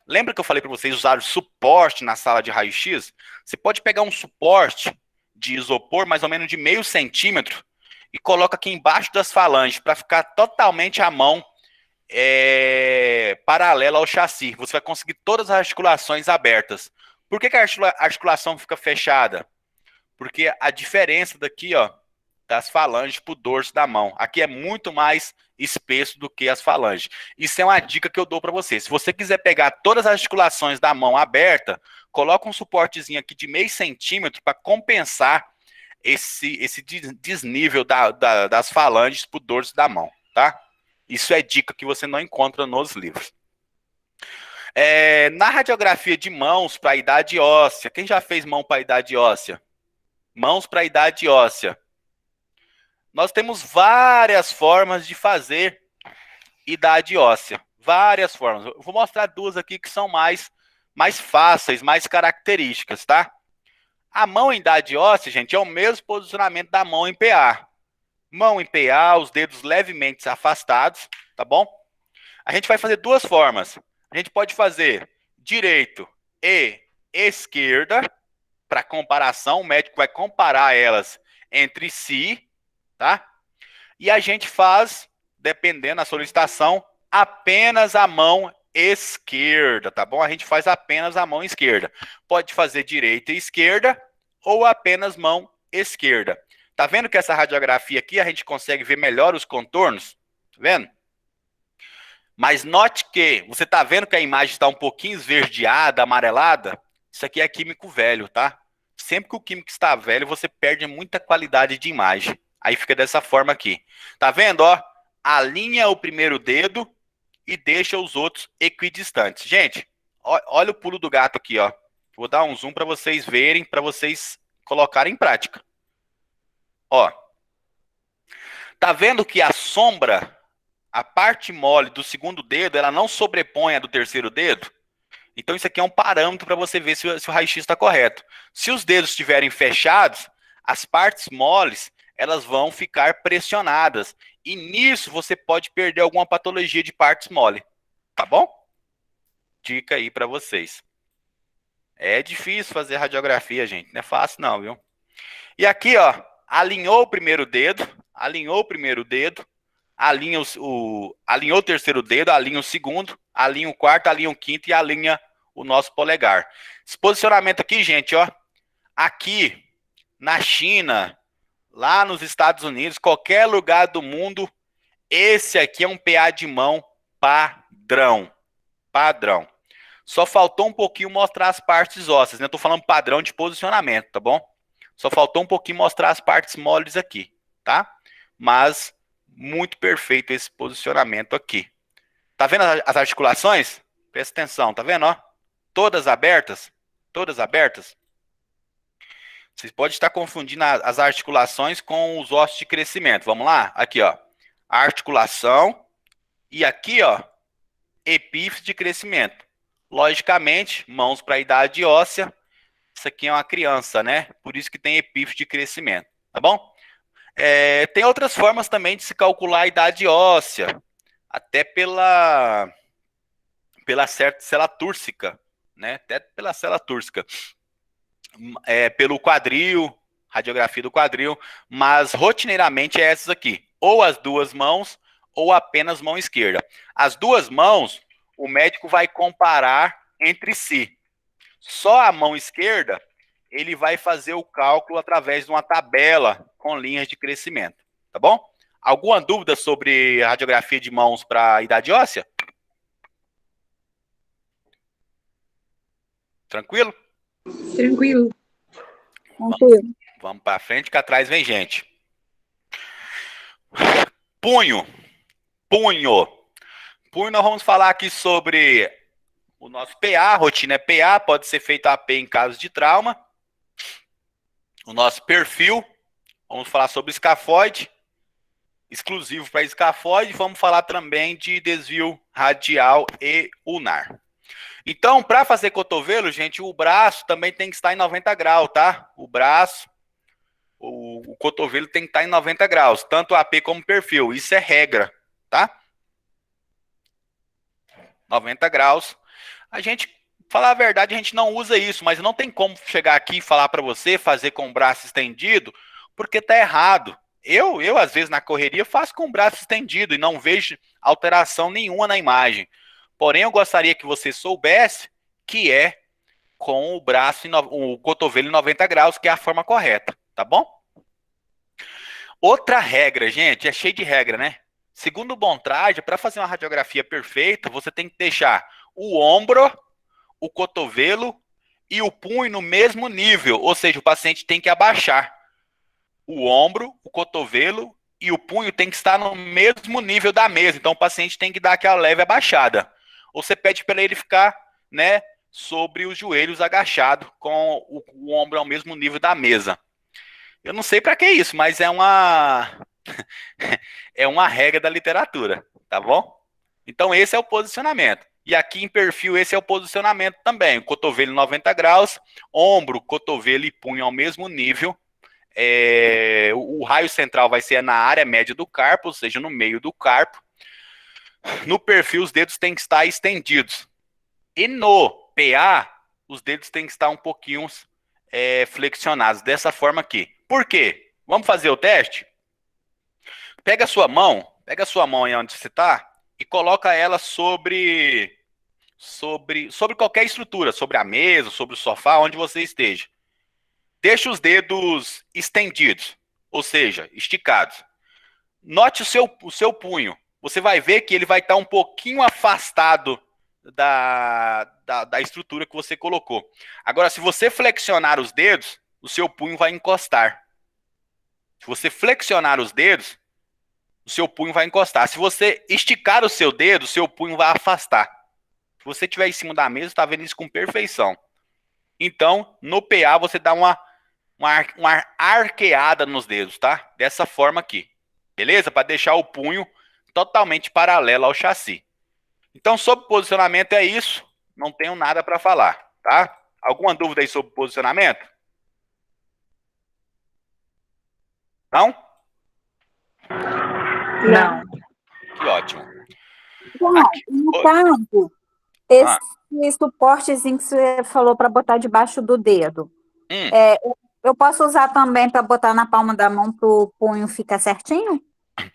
Lembra que eu falei para vocês usar suporte na sala de raio-x? Você pode pegar um suporte de isopor, mais ou menos de 0,5 centímetro, e coloca aqui embaixo das falanges para ficar totalmente a mão paralela ao chassi. Você vai conseguir todas as articulações abertas. Por que a articulação fica fechada? Porque a diferença daqui, ó, das falanges para o dorso da mão. Aqui é muito mais espesso do que as falanges. Isso é uma dica que eu dou para você. Se você quiser pegar todas as articulações da mão aberta, coloca um suportezinho aqui de 0,5 centímetro para compensar esse desnível das falanges para o dorso da mão, tá? Isso é dica que você não encontra nos livros. Na radiografia de mãos para a idade óssea, quem já fez mão para a idade óssea? Mãos para a idade óssea. Nós temos várias formas de fazer idade óssea. Várias formas. Eu vou mostrar duas aqui que são mais fáceis, mais características, tá? A mão em idade óssea, gente, é o mesmo posicionamento da mão em PA. Mão em PA, os dedos levemente afastados, tá bom? A gente vai fazer duas formas. A gente pode fazer direito e esquerda, para comparação, o médico vai comparar elas entre si, tá? E a gente faz, dependendo da solicitação, apenas a mão esquerda, tá bom? A gente faz apenas a mão esquerda. Pode fazer direita e esquerda ou apenas mão esquerda. Tá vendo que essa radiografia aqui a gente consegue ver melhor os contornos? Tá vendo? Mas note que você tá vendo que a imagem está um pouquinho esverdeada, amarelada? Isso aqui é químico velho, tá? Sempre que o químico está velho, você perde muita qualidade de imagem. Aí fica dessa forma aqui. Tá vendo, ó? Alinha o primeiro dedo e deixa os outros equidistantes. Gente, olha o pulo do gato aqui, ó. Vou dar um zoom para vocês verem, para vocês colocarem em prática. Ó. Tá vendo que a sombra, a parte mole do segundo dedo, ela não sobrepõe a do terceiro dedo? Então isso aqui é um parâmetro para você ver se o raio-x está correto. Se os dedos estiverem fechados, as partes moles, elas vão ficar pressionadas. E nisso você pode perder alguma patologia de partes mole. Tá bom? Dica aí para vocês. É difícil fazer radiografia, gente. Não é fácil não, viu? E aqui, ó, alinhou o primeiro dedo, alinhou o primeiro dedo, alinha alinhou o terceiro dedo, alinha o segundo, alinha o quarto, alinha o quinto e alinha o nosso polegar. Esse posicionamento aqui, gente, ó, aqui na China, lá nos Estados Unidos, qualquer lugar do mundo, esse aqui é um PA de mão padrão. Padrão. Só faltou um pouquinho mostrar as partes ósseas, né? Eu tô falando padrão de posicionamento, tá bom? Só faltou um pouquinho mostrar as partes moles aqui, tá? Mas muito perfeito esse posicionamento aqui. Tá vendo as articulações? Presta atenção, tá vendo, ó? Todas abertas? Todas abertas? Vocês podem estar confundindo as articulações com os ossos de crescimento. Vamos lá? Aqui, ó. Articulação. E aqui, ó, epífise de crescimento. Logicamente, mãos para a idade óssea. Isso aqui é uma criança, né? Por isso que tem epífise de crescimento, tá bom? Tem outras formas também de se calcular a idade óssea, até pela célula túrcica, né? Até pela célula túrcica. Pelo quadril, radiografia do quadril, mas rotineiramente é essas aqui. Ou as duas mãos, ou apenas mão esquerda. As duas mãos, o médico vai comparar entre si. Só a mão esquerda, ele vai fazer o cálculo através de uma tabela com linhas de crescimento, tá bom? Alguma dúvida sobre a radiografia de mãos para a idade óssea? Tranquilo? Tranquilo. Vamos para frente, que atrás vem gente. Punho. Punho, nós vamos falar aqui sobre o nosso PA, rotina é PA, pode ser feito AP em caso de trauma. O nosso perfil, vamos falar sobre escafoide, exclusivo para escafoide, vamos falar também de desvio radial e ulnar. Então, para fazer cotovelo, gente, o braço também tem que estar em 90 graus, tá? O braço, o cotovelo tem que estar em 90 graus, tanto AP como perfil, isso é regra, tá? 90 graus. A gente, falar a verdade, a gente não usa isso, mas não tem como chegar aqui e falar para você fazer com o braço estendido, porque tá errado. Eu às vezes na correria faço com o braço estendido e não vejo alteração nenhuma na imagem. Porém, eu gostaria que você soubesse que é com o braço, o cotovelo em 90 graus, que é a forma correta, tá bom? Outra regra, gente, é cheio de regra, né? Segundo o Bontrager, para fazer uma radiografia perfeita, você tem que deixar o ombro, o cotovelo e o punho no mesmo nível, ou seja, o paciente tem que abaixar. O ombro, o cotovelo e o punho tem que estar no mesmo nível da mesa, então o paciente tem que dar aquela leve abaixada. Ou você pede para ele ficar, né, sobre os joelhos agachado, com o ombro ao mesmo nível da mesa. Eu não sei para que isso, mas é uma é uma regra da literatura, tá bom? Então esse é o posicionamento. E aqui em perfil esse é o posicionamento também. O cotovelo 90 graus, ombro, cotovelo e punho ao mesmo nível. O raio central vai ser na área média do carpo, ou seja, no meio do carpo. No perfil os dedos têm que estar estendidos. E no PA, os dedos têm que estar um pouquinho flexionados, dessa forma aqui. Por quê? Vamos fazer o teste? Pega a sua mão aí onde você está e coloca ela sobre qualquer estrutura, sobre a mesa, sobre o sofá, onde você esteja. Deixa os dedos estendidos, ou seja, esticados. Note o seu punho. Você vai ver que ele vai estar um pouquinho afastado da estrutura que você colocou. Agora, se você flexionar os dedos, o seu punho vai encostar. Se você flexionar os dedos, o seu punho vai encostar. Se você esticar o seu dedo, o seu punho vai afastar. Se você estiver em cima da mesa, está vendo isso com perfeição. Então, no PA, você dá uma arqueada nos dedos, tá? Dessa forma aqui. Beleza? Para deixar o punho totalmente paralelo ao chassi. Então, sobre posicionamento é isso. Não tenho nada para falar, tá? Alguma dúvida aí sobre posicionamento? Não? Não. Que ótimo. João, Aqui, no oi. caso, Ah, esse suportezinho que você falou para botar debaixo do dedo, hum. eu posso usar também para botar na palma da mão para o punho ficar certinho?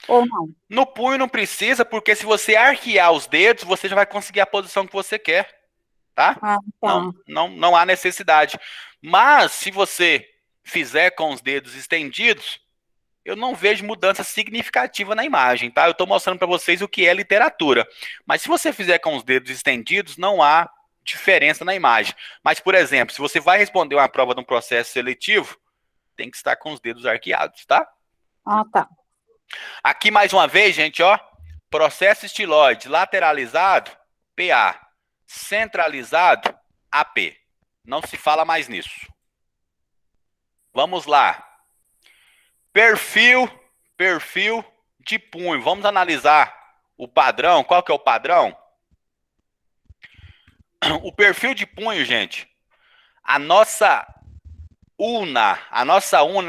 Ou não? No punho não precisa, porque se você arquear os dedos, você já vai conseguir a posição que você quer, tá? Ah, tá. Não há necessidade. Mas se você fizer com os dedos estendidos, eu não vejo mudança significativa na imagem, tá? Eu estou mostrando para vocês o que é literatura. Mas se você fizer com os dedos estendidos, não há diferença na imagem. Mas, por exemplo, se você vai responder uma prova de um processo seletivo, tem que estar com os dedos arqueados, tá? Ah, tá. Aqui mais uma vez, gente, ó. Processo estiloide lateralizado, PA. Centralizado, AP. Não se fala mais nisso. Vamos lá. Perfil de punho. Vamos analisar o padrão. Qual que é o padrão? O perfil de punho, gente. A nossa una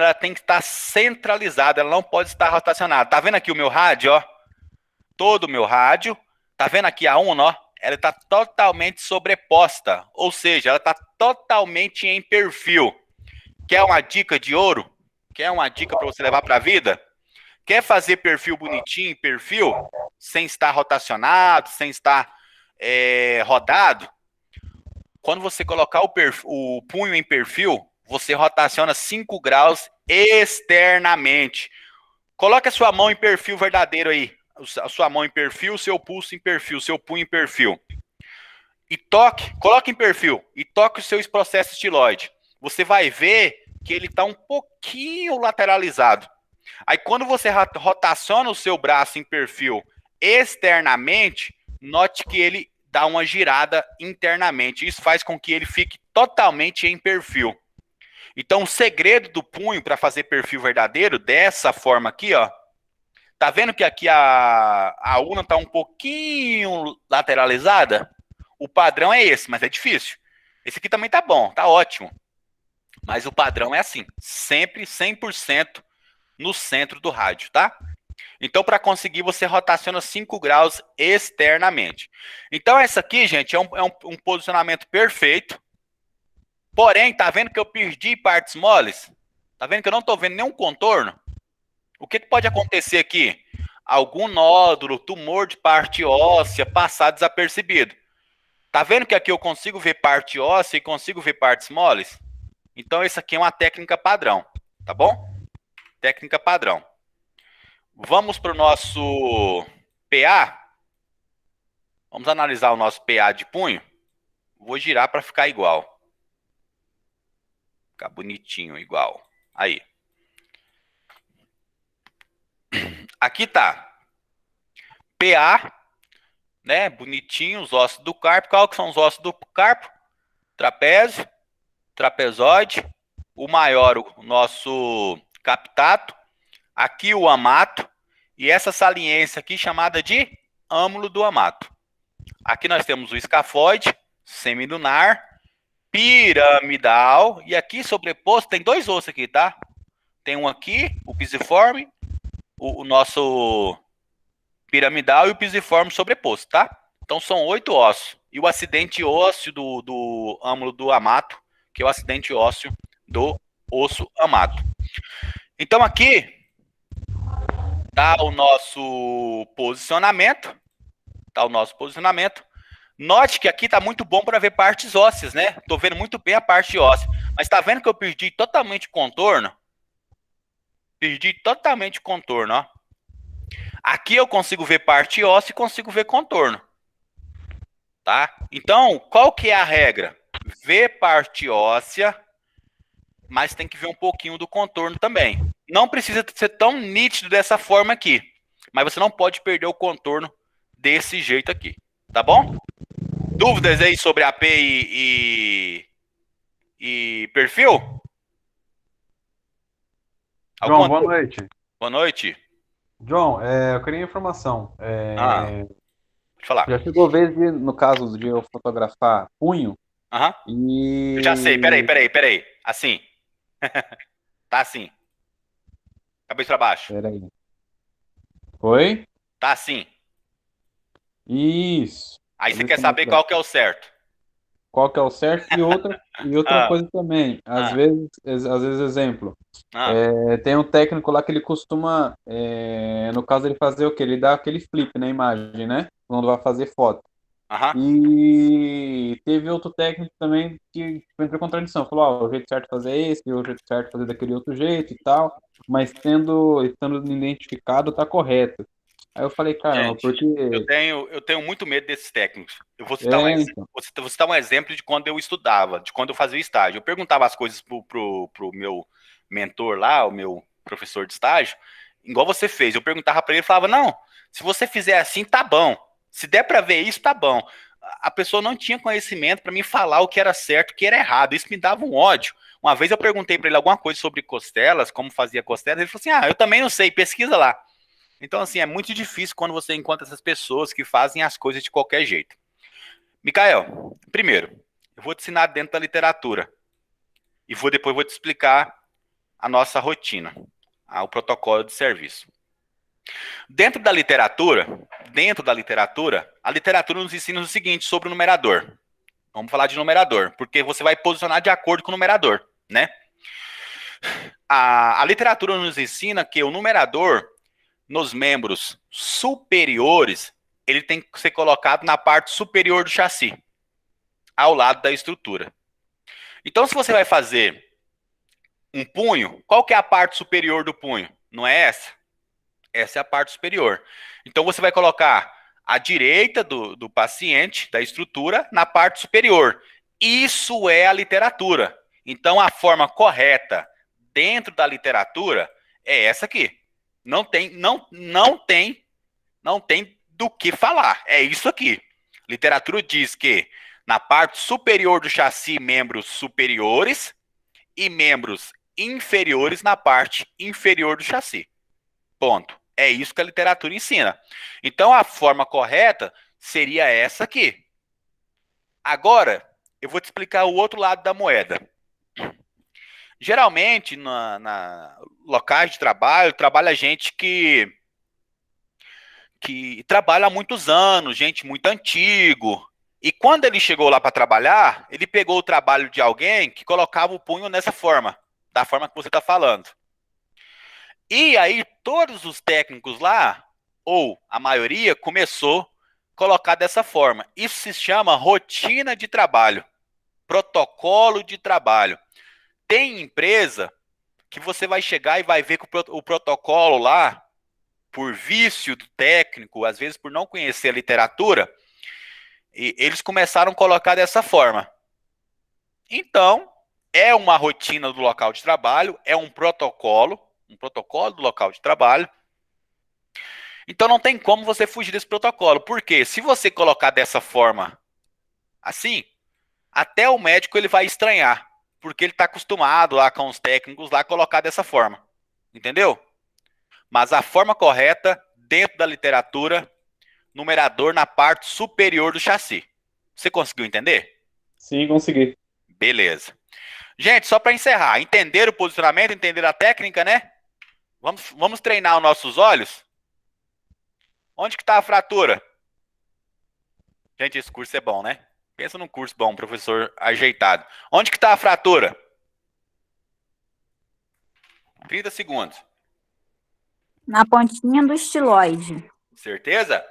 ela tem que estar centralizada. Ela não pode estar rotacionada. Tá vendo aqui o meu rádio, ó? Todo o meu rádio. Tá vendo aqui a una, ó? Ela está totalmente sobreposta. Ou seja, ela está totalmente em perfil. Quer uma dica de ouro? Quer uma dica para você levar para a vida? Quer fazer perfil bonitinho, perfil, sem estar rotacionado, sem estar rodado? Quando você colocar o punho em perfil, você rotaciona 5 graus externamente. Coloque a sua mão em perfil verdadeiro aí. A sua mão em perfil, seu pulso em perfil, seu punho em perfil. E coloque em perfil e toque o seu processo estiloide. Você vai ver que ele está um pouquinho lateralizado. Aí quando você rotaciona o seu braço em perfil externamente, note que ele dá uma girada internamente. Isso faz com que ele fique totalmente em perfil. Então o segredo do punho para fazer perfil verdadeiro, dessa forma aqui, ó. Tá vendo que aqui a una tá um pouquinho lateralizada? O padrão é esse, mas é difícil. Esse aqui também tá bom, tá ótimo. Mas o padrão é assim, sempre 100% no centro do rádio, tá? Então, para conseguir, você rotaciona 5 graus externamente. Então, essa aqui, gente, é um posicionamento perfeito. Porém, tá vendo que eu perdi partes moles? Tá vendo que eu não tô vendo nenhum contorno? O que pode acontecer aqui? Algum nódulo, tumor de parte óssea passar desapercebido. Tá vendo que aqui eu consigo ver parte óssea e consigo ver partes moles? Então, essa aqui é uma técnica padrão, tá bom? Técnica padrão. Vamos para o nosso PA. Vamos analisar o nosso PA de punho. Vou girar para ficar igual. Ficar bonitinho, igual. Aí. Aqui tá. PA, né? Bonitinho, os ossos do carpo. Qual que são os ossos do carpo? Trapézio, trapezoide. O maior, o nosso captato. Aqui o amato. E essa saliência aqui chamada de âmulo do amato. Aqui nós temos o escafoide, semilunar, piramidal. E aqui sobreposto tem 2 ossos aqui, tá? Tem um aqui, o pisiforme, o nosso piramidal e o pisiforme sobreposto, tá? Então são 8 ossos. E o acidente ósseo do âmulo do amato, que é o acidente ósseo do osso amato. Então aqui tá o nosso posicionamento. Tá o nosso posicionamento. Note que aqui tá muito bom para ver partes ósseas, né? Tô vendo muito bem a parte óssea. Mas tá vendo que eu perdi totalmente o contorno? Perdi totalmente o contorno, ó. Aqui eu consigo ver parte óssea e consigo ver contorno. Tá? Então, qual que é a regra? Ver parte óssea, mas tem que ver um pouquinho do contorno também. Não precisa ser tão nítido dessa forma aqui. Mas você não pode perder o contorno desse jeito aqui. Tá bom? Dúvidas aí sobre AP e perfil? João, boa noite. Boa noite. João, eu queria informação. Pode falar. Já chegou a vez, no caso de eu fotografar punho e... Eu já sei, peraí. Assim. Tá assim. Cabeça pra baixo. Peraí. Oi? Tá assim. Isso. Aí Às você vezes quer tem uma saber qual que é o certo. qual que é o certo e outra Ah, coisa também. Às ah, vezes, exemplo, ah. tem um técnico lá que ele costuma, no caso ele fazer o quê? Ele dá aquele flip na imagem, né? Quando vai fazer foto. Aham. E teve outro técnico também que tipo, entrou em contradição. Falou, ó, o jeito certo de fazer é esse, o jeito certo de fazer daquele outro jeito e tal. Mas estando identificado, tá correto. Aí eu falei, caramba, Gente, porque... eu tenho muito medo desses técnicos. Eu vou citar um exemplo, Então. vou citar um exemplo de quando eu estudava, de quando eu fazia estágio. Eu perguntava as coisas pro meu mentor lá, o meu professor de estágio, igual você fez. Eu perguntava para ele e falava: não, se você fizer assim, tá bom. Se der para ver isso, tá bom. A pessoa não tinha conhecimento para me falar o que era certo, o que era errado. Isso me dava um ódio. Uma vez eu perguntei para ele alguma coisa sobre costelas, como fazia costelas, ele falou assim: ah, eu também não sei, pesquisa lá. Então, assim, é muito difícil quando você encontra essas pessoas que fazem as coisas de qualquer jeito. Mikael, primeiro, eu vou te ensinar dentro da literatura e depois vou te explicar a nossa rotina, o protocolo de serviço. Dentro da literatura, a literatura nos ensina o seguinte sobre o numerador. Vamos falar de numerador, porque você vai posicionar de acordo com o numerador, né? A literatura nos ensina que o numerador nos membros superiores, ele tem que ser colocado na parte superior do chassi, ao lado da estrutura. Então, se você vai fazer um punho, qual que é a parte superior do punho? Não é essa? Essa é a parte superior. Então, você vai colocar a direita do paciente, da estrutura, na parte superior. Isso é a literatura. Então, a forma correta dentro da literatura é essa aqui. Não tem do que falar. É isso aqui. Literatura diz que na parte superior do chassi, membros superiores e membros inferiores na parte inferior do chassi. Ponto. É isso que a literatura ensina. Então, a forma correta seria essa aqui. Agora, eu vou te explicar o outro lado da moeda. Geralmente, na locais de trabalho, trabalha gente que trabalha há muitos anos, gente muito antigo. E quando ele chegou lá para trabalhar, ele pegou o trabalho de alguém que colocava o punho nessa forma, da forma que você está falando. E aí todos os técnicos lá, ou a maioria, começou a colocar dessa forma. Isso se chama rotina de trabalho, protocolo de trabalho. Tem empresa que você vai chegar e vai ver que o protocolo lá, por vício do técnico, às vezes por não conhecer a literatura, e eles começaram a colocar dessa forma. Então, é uma rotina do local de trabalho, é um protocolo do local de trabalho. Então não tem como você fugir desse protocolo. Porque se você colocar dessa forma assim, até o médico ele vai estranhar. Porque ele está acostumado lá com os técnicos lá a colocar dessa forma. Entendeu? Mas a forma correta, dentro da literatura, numerador na parte superior do chassi. Você conseguiu entender? Sim, consegui. Beleza. Gente, só para encerrar, entenderam o posicionamento, entenderam a técnica, né? Vamos treinar os nossos olhos? Onde que está a fratura? Gente, esse curso é bom, né? Pensa num curso bom, professor ajeitado. Onde que está a fratura? 30 segundos. Na pontinha do estiloide. Certeza?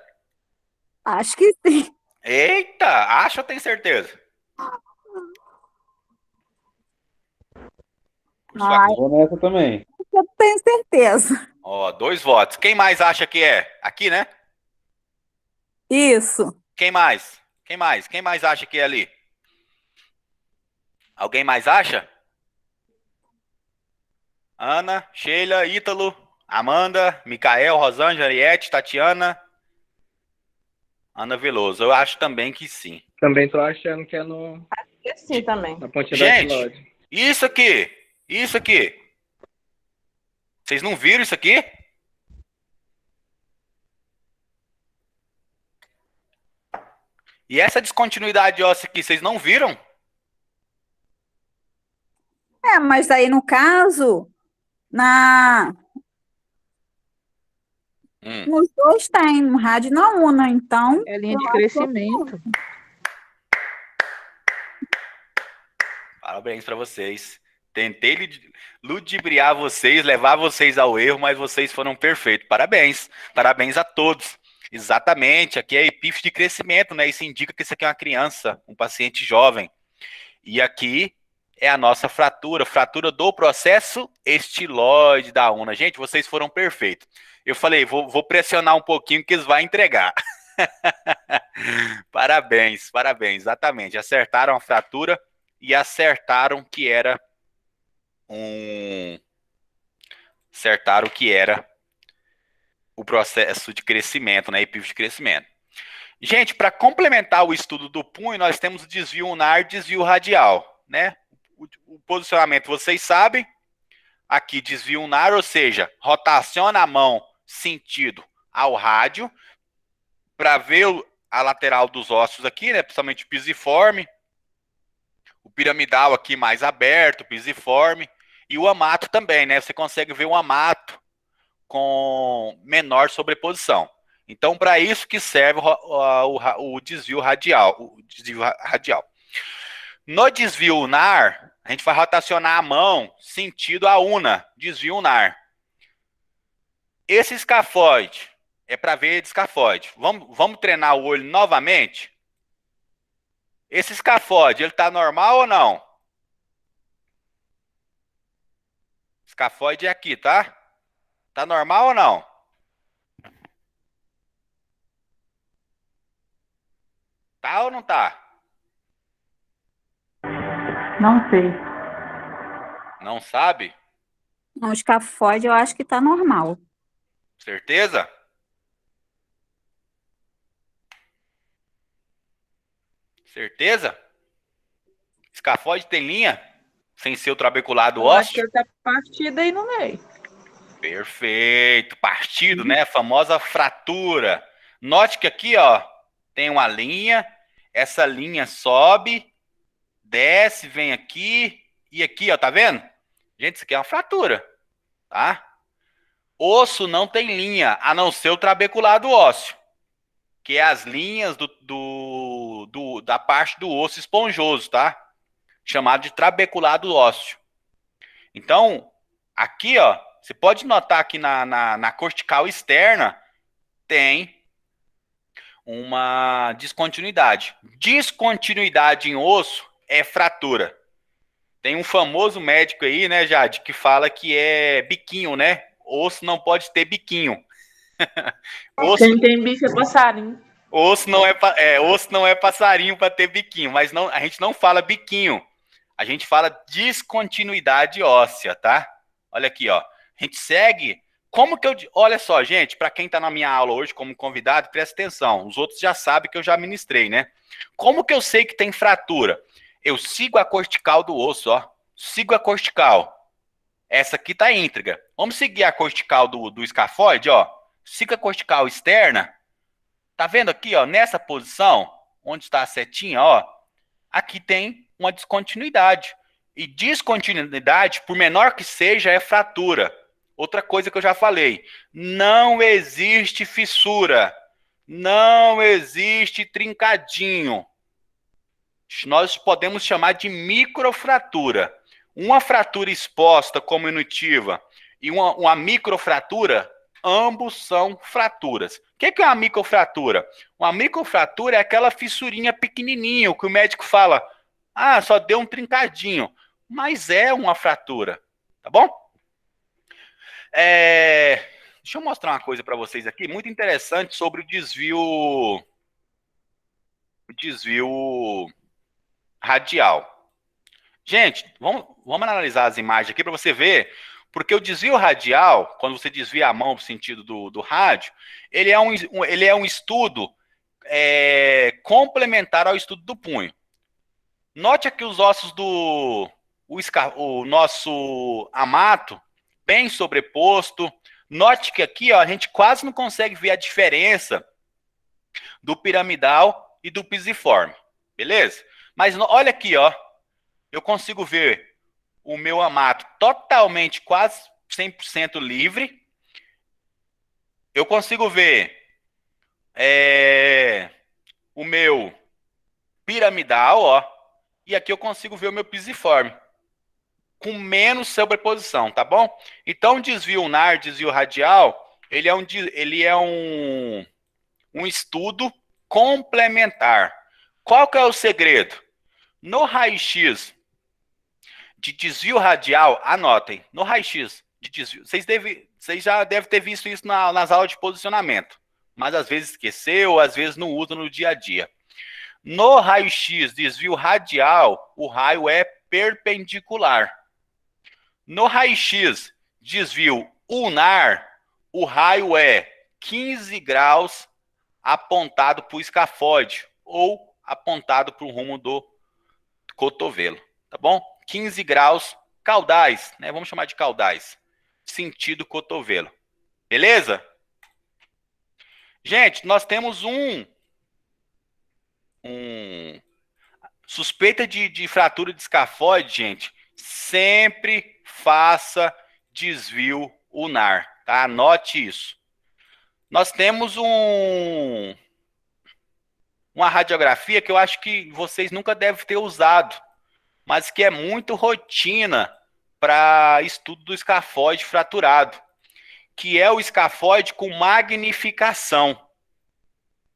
Acho que sim. Eita, acha ou tem certeza? Por sua Ai, Eu vou nessa também. eu tenho certeza. Ó, 2 votos. Quem mais acha que é? Aqui, né? Isso. Quem mais? Quem mais? Quem mais acha que é ali? Alguém mais acha? Ana, Sheila, Ítalo, Amanda, Micael, Rosângela, Ariete, Tatiana, Ana Veloso. Eu acho também que sim. Também tô achando que é no, E sim também. na pontinha da Gente, Tilode. isso aqui. Isso aqui. Vocês não viram isso aqui? E essa descontinuidade óssea aqui, vocês não viram? Mas aí no caso, na Hum, Nos dois tem, no rádio e na UNA, então, É linha eu de acho que crescimento. parabéns para vocês. Tentei ludibriar vocês, levar vocês ao erro, mas vocês foram perfeitos. Parabéns. Parabéns a todos. Exatamente. Aqui é epífise de crescimento, né? Isso indica que isso aqui é uma criança, um paciente jovem. E aqui é a nossa fratura, fratura do processo estiloide da una. Gente, vocês foram perfeitos. Eu falei, vou pressionar um pouquinho que eles vão entregar. Parabéns, parabéns, exatamente. Acertaram a fratura e acertaram que era um. Acertaram que era o processo de crescimento, né? Epífise de crescimento. Gente, para complementar o estudo do punho, nós temos o desvio unar e desvio radial, né? O posicionamento, vocês sabem, aqui desvio unar, ou seja, rotaciona a mão sentido ao rádio, para ver a lateral dos ossos aqui, né? Principalmente o pisiforme, o piramidal aqui mais aberto, pisiforme, e o amato também, né? Você consegue ver o amato com menor sobreposição. Então, para isso que serve o desvio radial. No desvio unar, a gente vai rotacionar a mão sentido a una, desvio unar. Esse escafoide é para ver de escafoide. Vamos treinar o olho novamente? Esse escafoide, ele está normal ou não? Escafoide é aqui, tá? Tá normal ou não? Tá ou não tá? não sei. Não sabe? Não, o escafode eu acho que está normal. Certeza? Certeza? Escafoide tem linha? Sem ser o trabeculado Eu acho que ósseo? ele tá partido aí no meio. Perfeito. Partido, né? A famosa fratura. Note que aqui, ó, tem uma linha. Essa linha sobe, desce, vem aqui. E aqui, ó, tá vendo? Gente, isso aqui é uma fratura, tá? Osso não tem linha, a não ser o trabeculado ósseo, que é as linhas da parte do osso esponjoso, tá? Chamado de trabeculado ósseo. Então, aqui, ó, você pode notar que na cortical externa tem uma descontinuidade. Descontinuidade em osso é fratura. Tem um famoso médico aí, né, Jade, que fala que é biquinho, né? Osso não pode ter biquinho. Osso, Quem tem bicho é passarinho. osso não é passarinho para ter biquinho, mas não, a gente não fala biquinho. A gente fala descontinuidade óssea, tá? Olha aqui, ó. A gente segue. Como que eu. Olha só, gente, para quem está na minha aula hoje como convidado, presta atenção. Os outros já sabem que eu já ministrei, né? Como que eu sei que tem fratura? Eu sigo a cortical do osso, ó. Sigo a cortical. Essa aqui tá íntegra. Vamos seguir a cortical do escafoide, ó. Siga a cortical externa. Tá vendo aqui, ó? Nessa posição, onde está a setinha, ó. Aqui tem uma descontinuidade. E descontinuidade, por menor que seja, é fratura. Outra coisa que eu já falei. Não existe fissura. Não existe trincadinho. Nós podemos chamar de microfratura. Uma fratura exposta como inutiva e uma microfratura, ambos são fraturas. O que é uma microfratura? Uma microfratura é aquela fissurinha pequenininha, que o médico fala, ah, só deu um trincadinho, mas é uma fratura, tá bom? Deixa eu mostrar uma coisa para vocês aqui, muito interessante sobre o desvio radial. Gente, vamos analisar as imagens aqui para você ver, porque o desvio radial, quando você desvia a mão no sentido do rádio, ele é um estudo complementar ao estudo do punho. Note aqui os ossos o nosso amato, bem sobreposto. Note que aqui, ó, a gente quase não consegue ver a diferença do piramidal e do pisiforme, beleza? Mas olha aqui, ó. Eu consigo ver o meu amato totalmente, quase 100% livre. eu consigo ver o meu piramidal, ó, e aqui eu consigo ver o meu pisiforme, com menos sobreposição, tá bom? Então, desvio ulnar, desvio radial, ele é um estudo complementar. Qual que é o segredo? No raio-x de desvio radial, anotem, no raio-x de desvio, vocês já devem ter visto isso nas aulas de posicionamento, mas às vezes esqueceu, às vezes não usa no dia a dia. No raio-x desvio radial, o raio é perpendicular. No raio-x desvio ulnar, o raio é 15 graus apontado para o escafóide ou apontado para o rumo do cotovelo, tá bom? 15 graus caudais, né? Vamos chamar de caudais. Sentido cotovelo. Beleza? Gente, nós temos suspeita de fratura de escafóide, gente. Sempre faça desvio ulnar, tá? Anote isso. Nós temos uma radiografia que eu acho que vocês nunca devem ter usado, mas que é muito rotina para estudo do escafóide fraturado, que é o escafóide com magnificação. O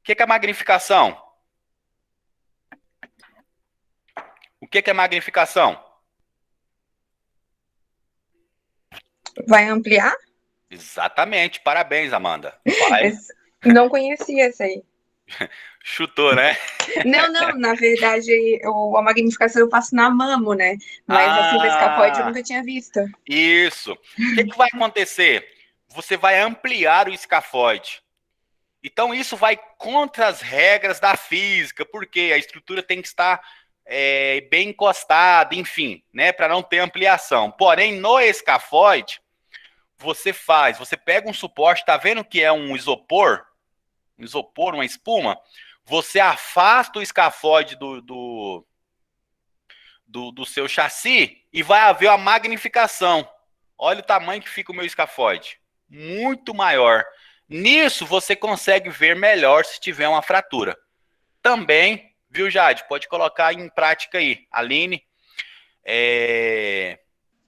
que é magnificação? O que é magnificação? Vai ampliar? Exatamente. Parabéns, Amanda. Vai. Não conhecia essa aí. Chutou, né? Não, na verdade, a magnificação eu faço na mamo, né? Mas assim, do escafóide eu nunca tinha visto. Isso. O que vai acontecer? Você vai ampliar o escafóide. Então, isso vai contra as regras da física, porque a estrutura tem que estar bem encostada, enfim, né, para não ter ampliação. Porém, no escafóide, você pega um suporte, tá vendo que é um isopor, uma espuma, você afasta o escafóide do seu chassi e vai haver a magnificação. Olha o tamanho que fica o meu escafóide. Muito maior. Nisso, você consegue ver melhor se tiver uma fratura. Também, viu, Jade? Pode colocar em prática aí. Aline.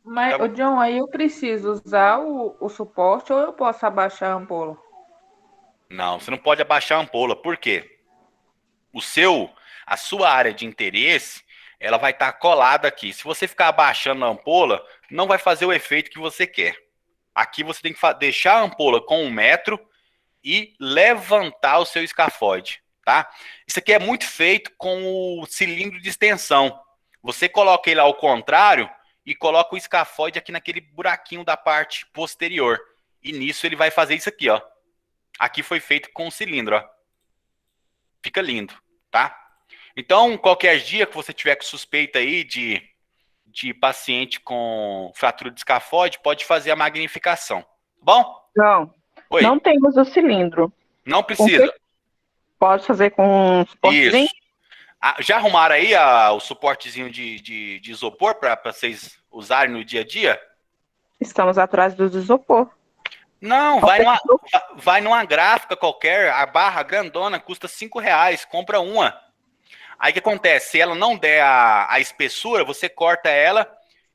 Mas, ô John, aí eu preciso usar o suporte ou eu posso abaixar a ampola? Não, você não pode abaixar a ampola. Por quê? A sua área de interesse, ela vai estar colada aqui. Se você ficar abaixando a ampola, não vai fazer o efeito que você quer. Aqui você tem que deixar a ampola com 1 metro e levantar o seu escafóide, tá? Isso aqui é muito feito com o cilindro de extensão. Você coloca ele ao contrário e coloca o escafóide aqui naquele buraquinho da parte posterior. E nisso ele vai fazer isso aqui, ó. Aqui foi feito com o cilindro, ó. Fica lindo, tá? Então, qualquer dia que você tiver com suspeita aí de paciente com fratura de escafóide, pode fazer a magnificação. Tá bom? Não. Oi. Não temos o cilindro. Não precisa. Pode fazer com um suportezinho? Isso. Já arrumaram aí o suportezinho de isopor para vocês usarem no dia a dia? Estamos atrás do isopor. Não, vai numa gráfica qualquer, a barra grandona custa R$5, compra uma. Aí o que acontece? Se ela não der a espessura, você corta ela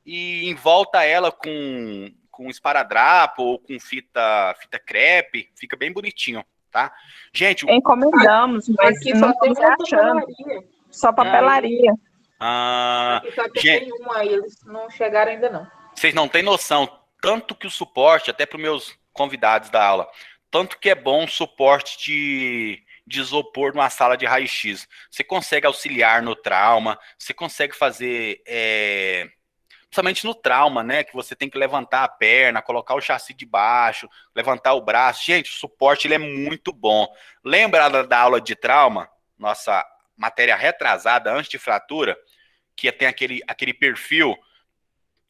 e envolta ela com esparadrapo ou com fita crepe, fica bem bonitinho, tá? Gente, encomendamos, mas Aqui não só tem estamos achando. papelaria. Só papelaria. Aqui só tem uma, eles não chegaram ainda não. Vocês não têm noção, tanto que o suporte, até para os meus convidados da aula, tanto que é bom o suporte de isopor numa sala de raio-x. Você consegue auxiliar no trauma, você consegue fazer, principalmente no trauma, né, que você tem que levantar a perna, colocar o chassi de baixo, levantar o braço. Gente, o suporte ele é muito bom. Lembra da aula de trauma? Nossa matéria retrasada antes de fratura, que tem aquele perfil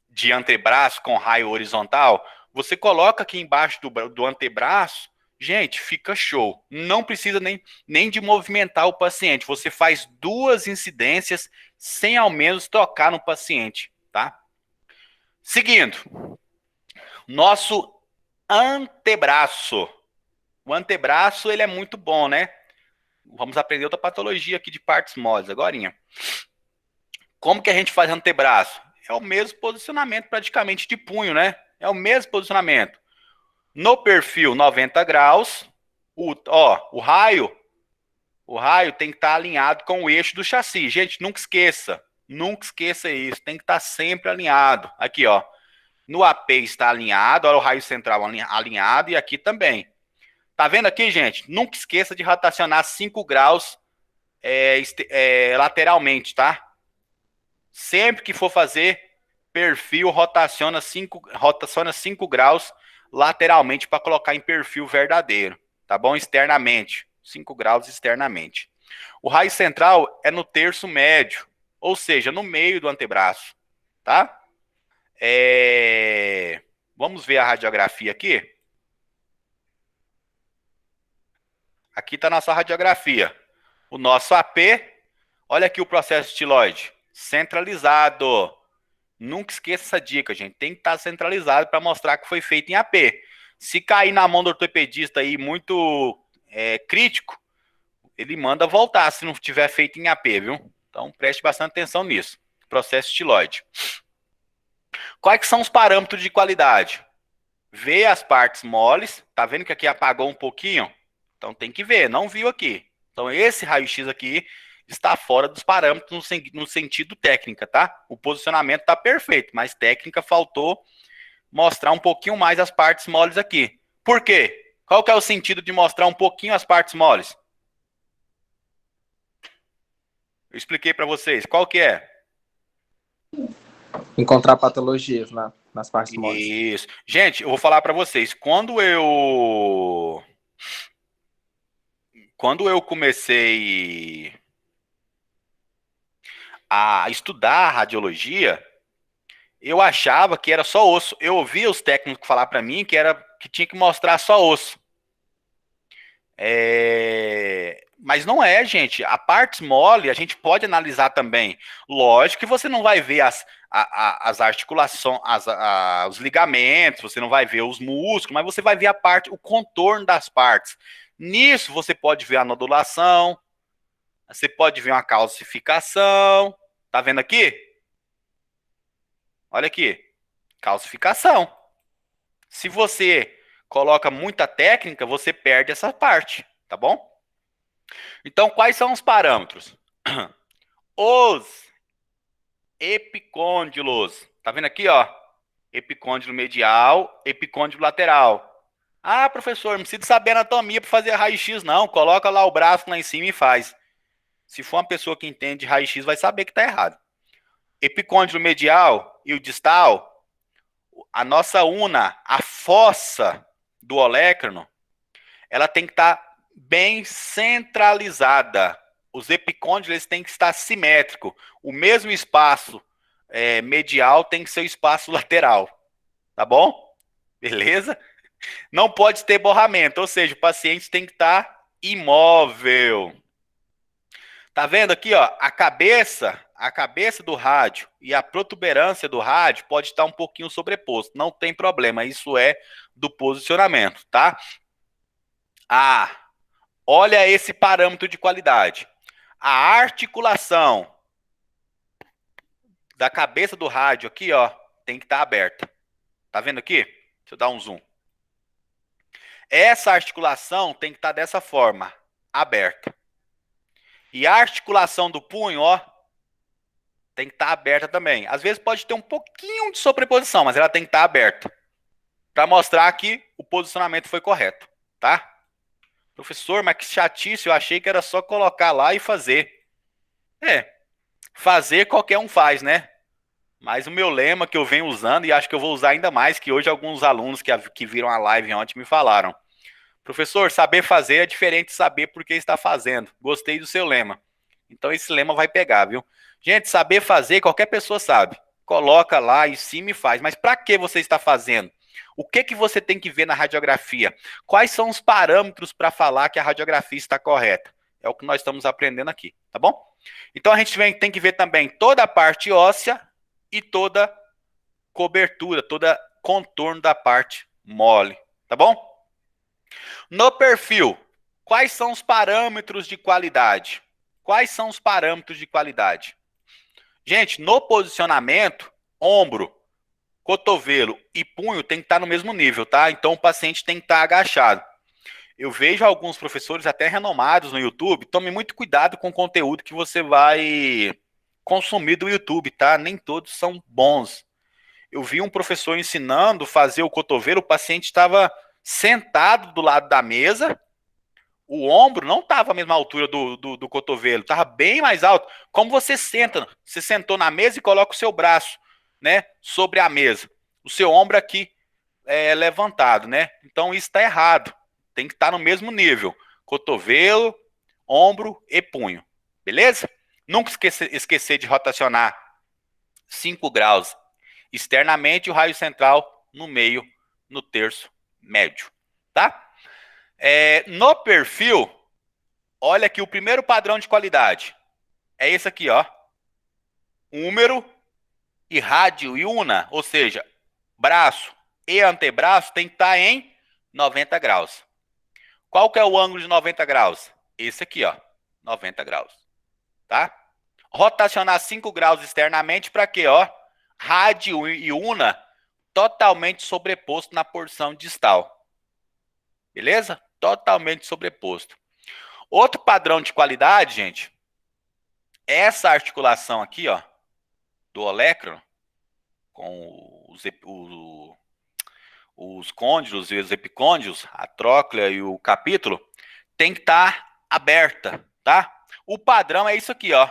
de antebraço com raio horizontal, você coloca aqui embaixo do antebraço, gente, fica show. Não precisa nem de movimentar o paciente. Você faz 2 incidências sem ao menos tocar no paciente, tá? Seguindo. Nosso antebraço. O antebraço, ele é muito bom, né? Vamos aprender outra patologia aqui de partes moles agorinha. Como que a gente faz antebraço? É o mesmo posicionamento praticamente de punho, né? É o mesmo posicionamento. No perfil 90 graus, o raio tem que estar alinhado com o eixo do chassi. Gente, nunca esqueça isso, tem que estar sempre alinhado. Aqui, ó, no AP está alinhado, olha o raio central alinhado e aqui também. Tá vendo aqui, gente? Nunca esqueça de rotacionar 5 graus lateralmente, tá? Sempre que for fazer perfil, rotaciona 5 graus lateralmente para colocar em perfil verdadeiro, tá bom? Externamente, 5 graus externamente. O raio central é no terço médio, ou seja, no meio do antebraço, tá? Vamos ver a radiografia aqui. Aqui está a nossa radiografia. O nosso AP, olha aqui o processo estiloide, centralizado. Nunca esqueça essa dica, gente. Tem que estar centralizado para mostrar que foi feito em AP. Se cair na mão do ortopedista aí muito crítico, ele manda voltar se não tiver feito em AP, viu? Então preste bastante atenção nisso. Processo estiloide. Quais são os parâmetros de qualidade? Vê as partes moles. Tá vendo que aqui apagou um pouquinho? Então tem que ver, não viu aqui. Então esse raio-x aqui está fora dos parâmetros no sentido técnica, tá? O posicionamento está perfeito, mas técnica faltou mostrar um pouquinho mais as partes moles aqui. Por quê? Qual que é o sentido de mostrar um pouquinho as partes moles? Eu expliquei para vocês. Qual que é? Encontrar patologias nas partes moles. Isso. Gente, eu vou falar para vocês. Quando eu comecei a estudar radiologia, eu achava que era só osso. Eu ouvia os técnicos falar para mim que tinha que mostrar só osso. Mas não é, gente. A parte mole a gente pode analisar também. Lógico que você não vai ver as articulações, os ligamentos, você não vai ver os músculos, mas você vai ver o contorno das partes. Nisso você pode ver a nodulação, você pode ver uma calcificação. Tá vendo aqui? Olha aqui. Calcificação. Se você coloca muita técnica, você perde essa parte, tá bom? Então, quais são os parâmetros? Os epicôndilos. Tá vendo aqui, ó? Epicôndilo medial, epicôndilo lateral. Ah, professor, não precisa saber anatomia para fazer raio-x, não. Coloca lá o braço lá em cima e faz. Se for uma pessoa que entende raio-x, vai saber que tá errado. Epicôndilo medial e o distal, a nossa una, a fossa do olecrano, ela tem que estar bem centralizada. Os epicôndilos têm que estar simétricos. O mesmo espaço medial tem que ser o espaço lateral. Tá bom? Beleza? Não pode ter borramento, ou seja, o paciente tem que estar imóvel. Tá vendo aqui, ó? A cabeça do rádio e a protuberância do rádio pode estar um pouquinho sobreposto. Não tem problema, isso é do posicionamento, tá? Olha esse parâmetro de qualidade. A articulação da cabeça do rádio aqui, ó, tem que estar aberta. Tá vendo aqui? Deixa eu dar um zoom. Essa articulação tem que estar dessa forma, aberta. E a articulação do punho, ó, tem que estar aberta também. Às vezes pode ter um pouquinho de sobreposição, mas ela tem que estar aberta. Para mostrar que o posicionamento foi correto, tá? Professor, mas que chatice, eu achei que era só colocar lá e fazer. Fazer qualquer um faz, né? Mas o meu lema que eu venho usando, e acho que eu vou usar ainda mais, que hoje alguns alunos que viram a live ontem me falaram. Professor, saber fazer é diferente de saber por que está fazendo. Gostei do seu lema. Então esse lema vai pegar, viu? Gente, saber fazer, qualquer pessoa sabe. Coloca lá em cima e faz. Mas para que você está fazendo? O que você tem que ver na radiografia? Quais são os parâmetros para falar que a radiografia está correta? É o que nós estamos aprendendo aqui, tá bom? Então a gente tem que ver também toda a parte óssea e toda cobertura, toda contorno da parte mole, tá bom? No perfil, quais são os parâmetros de qualidade? Quais são os parâmetros de qualidade? Gente, no posicionamento, ombro, cotovelo e punho tem que estar no mesmo nível, tá? Então o paciente tem que estar agachado. Eu vejo alguns professores até renomados no YouTube, tome muito cuidado com o conteúdo que você vai consumir do YouTube, tá? Nem todos são bons. Eu vi um professor ensinando a fazer o cotovelo, o paciente estava sentado do lado da mesa, o ombro não estava à mesma altura do cotovelo, estava bem mais alto. Como você senta? Você sentou na mesa e coloca o seu braço, né, sobre a mesa. O seu ombro aqui é levantado, né? Então isso está errado. Tem que estar no mesmo nível. Cotovelo, ombro e punho. Beleza? Nunca esquecer de rotacionar 5 graus externamente e o raio central no meio, no terço médio. Tá? No perfil, olha aqui o primeiro padrão de qualidade. É esse aqui, ó. Húmero e rádio e una, ou seja, braço e antebraço tem que estar em 90 graus. Qual que é o ângulo de 90 graus? Esse aqui, ó, 90 graus, tá? Rotacionar 5 graus externamente para quê, ó? Rádio e una totalmente sobreposto na porção distal. Beleza? Totalmente sobreposto. Outro padrão de qualidade, gente, essa articulação aqui, ó, do olecranon, com os côndilos e os epicôndilos, a tróclea e o capítulo, tem que estar aberta, tá? O padrão é isso aqui, ó.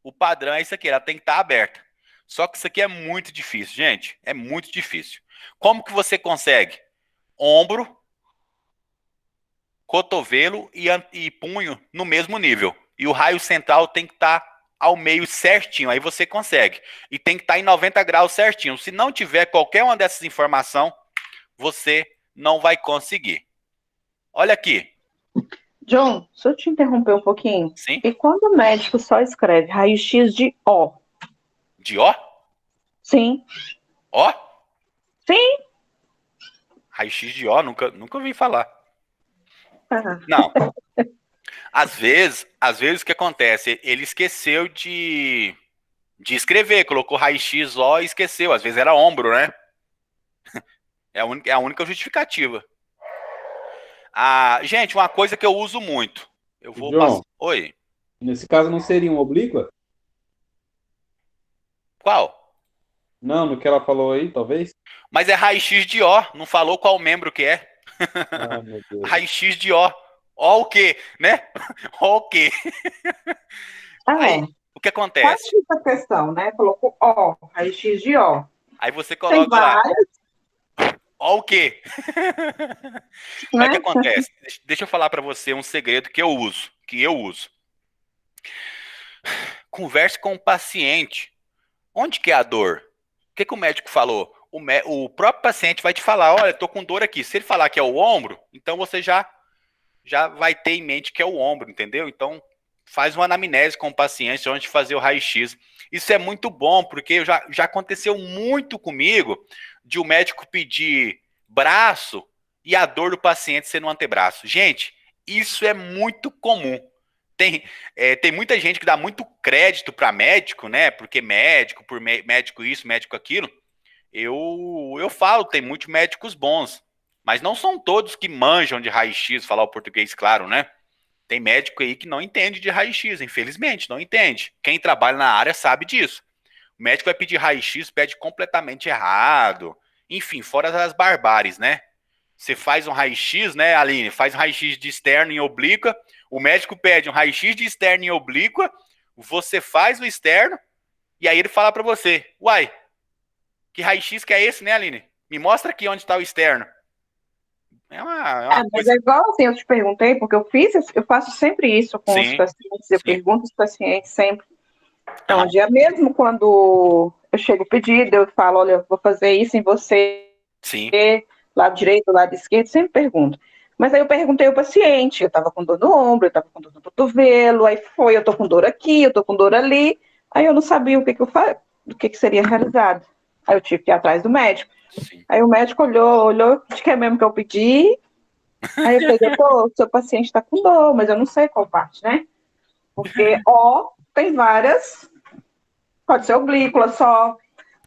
O padrão é isso aqui, ela tem que estar aberta. Só que isso aqui é muito difícil, gente. É muito difícil. Como que você consegue? Ombro, cotovelo e punho no mesmo nível. E o raio central tem que estar ao meio certinho, aí você consegue. E tem que estar em 90 graus certinho. Se não tiver qualquer uma dessas informações, você não vai conseguir. Olha aqui. John, se eu te interromper um pouquinho. Sim? E quando o médico só escreve raio-x de O? De ó? Sim. Ó? Sim. Raio-x de ó, nunca ouvi falar. Ah. Não. Às vezes o que acontece? Ele esqueceu de escrever, colocou raio-x ó e esqueceu. Às vezes era ombro, né? É a única justificativa. Gente, uma coisa que eu uso muito. Eu vou John, passar. Oi. nesse caso não seria um oblíqua? Qual? Não, no que ela falou aí, talvez? Mas é raio-x de ó, não falou qual membro que é. Ah, meu Deus. Raio-x de ó. Ó o quê, né? Ó o quê? Aí, o que acontece? Essa questão, né? Colocou O, raio-x de O. Aí você Tem coloca lá. várias, Ó o quê? Aí o né? que acontece? Deixa eu falar para você um segredo que eu uso. Converse com o paciente. Onde que é a dor? O que o médico falou? O próprio paciente vai te falar, olha, tô com dor aqui. Se ele falar que é o ombro, então você já vai ter em mente que é o ombro, entendeu? Então, faz uma anamnese com o paciente antes de fazer o raio-x. Isso é muito bom, porque já aconteceu muito comigo de o médico pedir braço e a dor do paciente ser no antebraço. Gente, isso é muito comum. Tem muita gente que dá muito crédito para médico, né? Porque médico, médico isso, médico aquilo. Eu falo, tem muitos médicos bons, mas não são todos que manjam de raio-x, falar o português claro, né? Tem médico aí que não entende de raio-x, infelizmente, não entende. Quem trabalha na área sabe disso. O médico vai pedir raio-x, pede completamente errado. Enfim, fora das barbáries, né? Você faz um raio-x, né, Aline? Faz um raio-x de externo em oblíqua, o médico pede um raio-x de externo em oblíqua, você faz o externo, e aí ele fala pra você, uai, que raio-x que é esse, né, Aline? Me mostra aqui onde está o externo. Mas coisa... é igual assim, eu te perguntei, porque eu faço sempre isso com os pacientes, eu pergunto os pacientes sempre. Então, mesmo quando eu chego o pedido, eu falo, olha, eu vou fazer isso em você, lado direito, lado esquerdo, sempre pergunto. Mas aí eu perguntei ao paciente, eu estava com dor no ombro, eu estava com dor no cotovelo, aí eu tô com dor aqui, eu tô com dor ali, aí eu não sabia o que eu faço, o que seria realizado. Aí eu tive que ir atrás do médico. Aí o médico olhou, de que é mesmo que eu pedi, Aí eu falei, doutor, o seu paciente está com dor, mas eu não sei qual parte, né? Porque ó, tem várias, pode ser oblíqua só,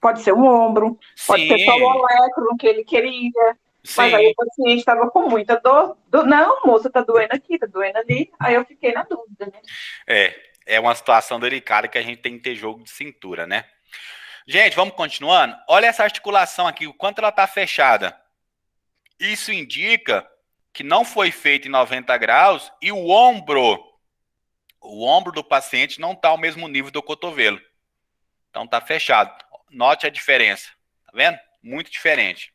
pode ser o ombro, pode ser só o Sim, olecro que ele queria. Mas aí sim. o paciente estava com muita dor. Não, moça, tá doendo aqui, tá doendo ali. Aí eu fiquei na dúvida, né? É uma situação delicada que a gente tem que ter jogo de cintura, né? Gente, vamos continuando? Olha essa articulação aqui, o quanto ela está fechada. Isso indica que não foi feito em 90 graus e o ombro do paciente não está ao mesmo nível do cotovelo. Então está fechado. Note a diferença. Tá vendo? Muito diferente.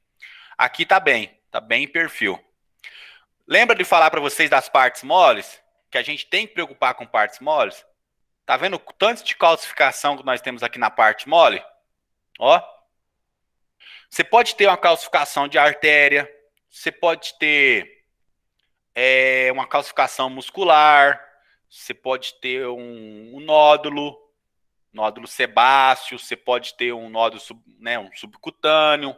Aqui tá bem em perfil. Lembra de falar para vocês das partes moles? Que a gente tem que preocupar com partes moles? Tá vendo o tanto de calcificação que nós temos aqui na parte mole? Ó. Você pode ter uma calcificação de artéria, você pode ter uma calcificação muscular, você pode ter um nódulo sebáceo, você pode ter um nódulo um subcutâneo,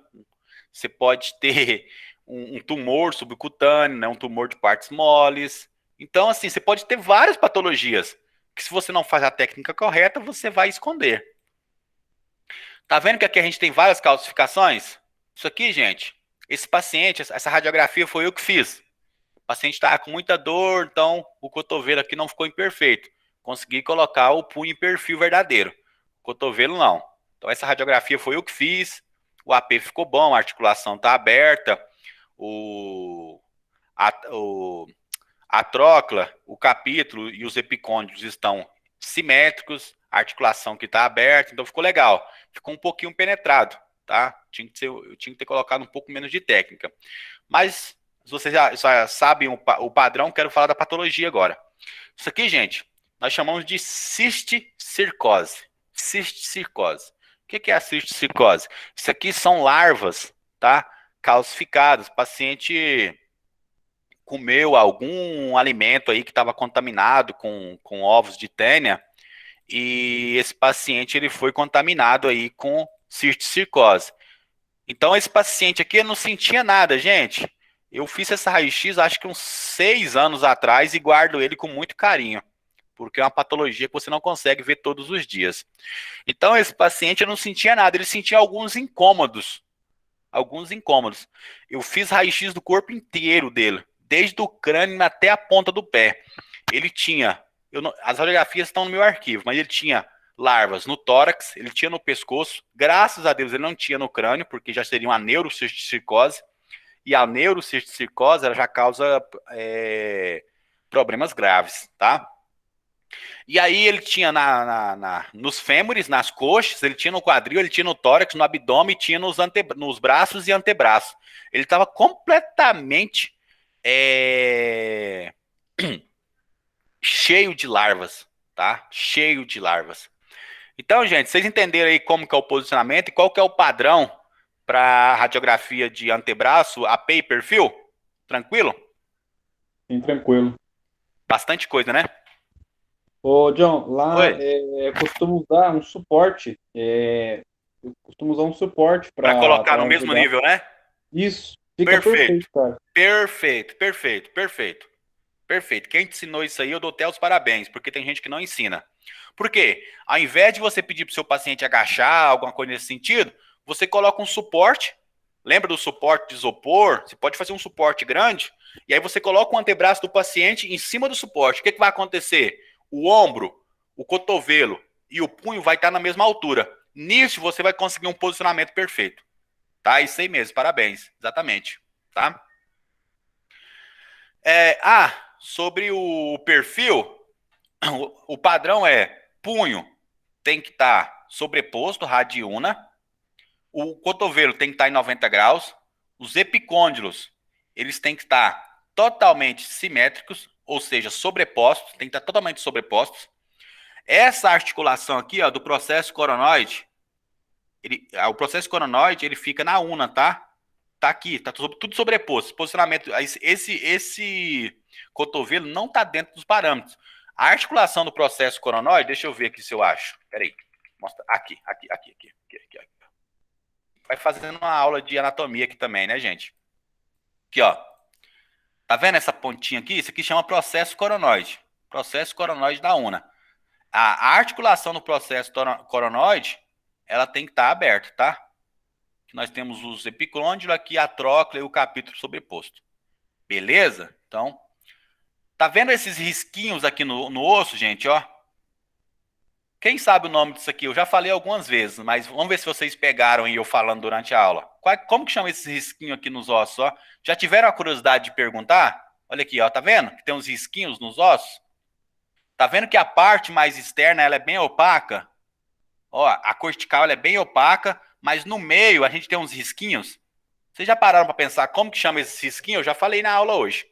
você pode ter um tumor subcutâneo, né, um tumor de partes moles. Então, assim, você pode ter várias patologias que se você não faz a técnica correta, você vai esconder. Tá vendo que aqui a gente tem várias calcificações? Isso aqui, gente, esse paciente, essa radiografia foi eu que fiz. O paciente estava com muita dor, então o cotovelo aqui não ficou imperfeito. Consegui colocar o punho em perfil verdadeiro. O cotovelo não. Então essa radiografia foi eu que fiz. O AP ficou bom, a articulação está aberta. A trócula, o capítulo e os epicôndilos estão simétricos. A articulação que está aberta, então ficou legal. Ficou um pouquinho penetrado, tá? Eu tinha que ter colocado um pouco menos de técnica. Mas se vocês já sabem o padrão, quero falar da patologia agora. Isso aqui, gente, nós chamamos de cisticircose. Cisticircose. O que é a cisticircose? Isso aqui são larvas, tá? Calcificadas. O paciente comeu algum alimento aí que estava contaminado com ovos de tênia e esse paciente ele foi contaminado aí com cisticircose. Então esse paciente aqui não sentia nada, gente. Eu fiz essa raio-x acho que uns 6 anos atrás e guardo ele com muito carinho, porque é uma patologia que você não consegue ver todos os dias. Então esse paciente não sentia nada, ele sentia alguns incômodos. Alguns incômodos. Eu fiz raio-x do corpo inteiro dele, desde o crânio até a ponta do pé. Ele tinha, as radiografias estão no meu arquivo, mas ele tinha larvas no tórax, ele tinha no pescoço, graças a Deus ele não tinha no crânio, porque já seria uma neurocisticose, e a neurocisticose ela já causa problemas graves, tá? E aí ele tinha nos fêmures, nas coxas, ele tinha no quadril, ele tinha no tórax, no abdômen, tinha nos braços e antebraços. Ele estava completamente cheio de larvas, tá? Cheio de larvas. Então, gente, vocês entenderam aí como que é o posicionamento e qual que é o padrão para radiografia de antebraço, AP e perfil? Tranquilo? Sim, tranquilo. Bastante coisa, né? Ô, John, lá Oi. eu costumo usar um suporte. Eu costumo usar um suporte Para colocar no mesmo ajudar. nível, né? Isso, fica perfeito, cara. Perfeito. Quem te ensinou isso aí, eu dou até os parabéns, porque tem gente que não ensina. Por quê? Ao invés de você pedir para o seu paciente agachar, alguma coisa nesse sentido, você coloca um suporte. Lembra do suporte de isopor? Você pode fazer um suporte grande, e aí você coloca o antebraço do paciente em cima do suporte. O que vai acontecer? O ombro, o cotovelo e o punho vai estar na mesma altura. Nisso você vai conseguir um posicionamento perfeito. Tá? Isso aí mesmo, parabéns. Exatamente. Tá? Sobre o perfil, o padrão é punho tem que estar sobreposto, radiuna, o cotovelo tem que estar em 90 graus, os epicôndilos, eles têm que estar totalmente simétricos, ou seja, sobrepostos, tem que estar totalmente sobrepostos. Essa articulação aqui, ó, do processo coronoide, o processo coronoide, ele fica na una, tá? Tá aqui, tá tudo sobreposto. Posicionamento, esse cotovelo não tá dentro dos parâmetros. A articulação do processo coronoide, deixa eu ver aqui se eu acho. Peraí, mostra. Aqui. Vai fazendo uma aula de anatomia aqui também, né, gente? Aqui, ó. Tá vendo essa pontinha aqui? Isso aqui chama processo coronoide. Processo coronoide da una. A articulação no processo coronoide, ela tem que estar aberta, tá? Nós temos os epicôndilos aqui, a tróclea e o capítulo sobreposto. Beleza? Então, tá vendo esses risquinhos aqui no osso, gente, ó? Quem sabe o nome disso aqui? Eu já falei algumas vezes, mas vamos ver se vocês pegaram aí eu falando durante a aula. Como que chama esses risquinhos aqui nos ossos, ó? Já tiveram a curiosidade de perguntar? Olha aqui, ó, tá vendo? Que tem uns risquinhos nos ossos. Tá vendo que a parte mais externa, ela é bem opaca? Ó, a cortical, ela é bem opaca, mas no meio a gente tem uns risquinhos. Vocês já pararam para pensar como que chama esses risquinhos? Eu já falei na aula hoje.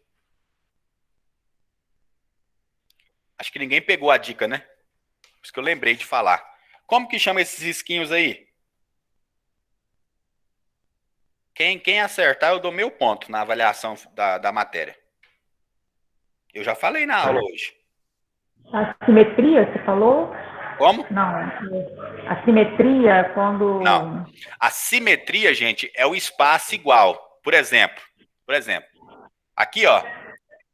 Acho que ninguém pegou a dica, né? Por isso que eu lembrei de falar. Como que chama esses risquinhos aí? Quem acertar, eu dou meu ponto na avaliação da matéria. Eu já falei na aula hoje. A simetria, você falou? Como? Não. A simetria, quando... Não. A simetria, gente, é o espaço igual. Por exemplo, aqui, ó,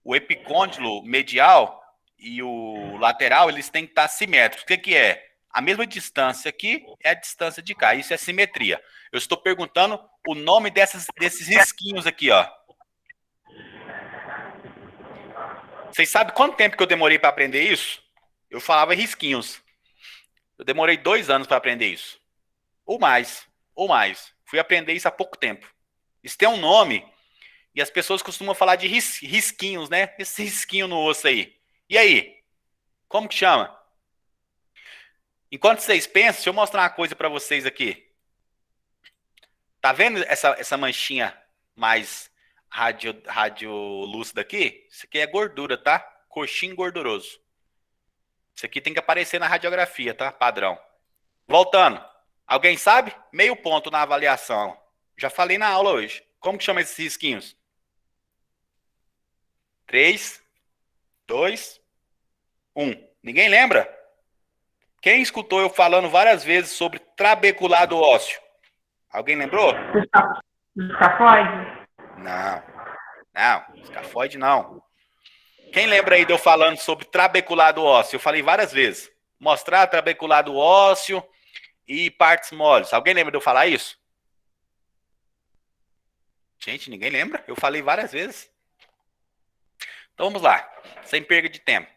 o epicôndilo medial e o lateral, eles têm que estar simétricos. O que é? A mesma distância aqui é a distância de cá. Isso é simetria. Eu estou perguntando o nome desses risquinhos aqui, ó. Vocês sabem quanto tempo que eu demorei para aprender isso? Eu falava risquinhos. Eu demorei 2 anos para aprender isso. Ou mais. Fui aprender isso há pouco tempo. Isso tem um nome e as pessoas costumam falar de risquinhos, né? Esse risquinho no osso aí. E aí? Como que chama? Enquanto vocês pensam, deixa eu mostrar uma coisa para vocês aqui. Tá vendo essa manchinha mais radiolúcida aqui? Isso aqui é gordura, tá? Coxinho gorduroso. Isso aqui tem que aparecer na radiografia, tá? Padrão. Voltando. Alguém sabe? Meio ponto na avaliação. Já falei na aula hoje. Como que chama esses risquinhos? 3, 2, 1. Ninguém lembra? Quem escutou eu falando várias vezes sobre trabeculado ósseo? Alguém lembrou? Escafoide? Não, escafoide não. Quem lembra aí de eu falando sobre trabeculado ósseo? Eu falei várias vezes. Mostrar trabeculado ósseo e partes moles. Alguém lembra de eu falar isso? Gente, ninguém lembra? Eu falei várias vezes. Então vamos lá, sem perda de tempo.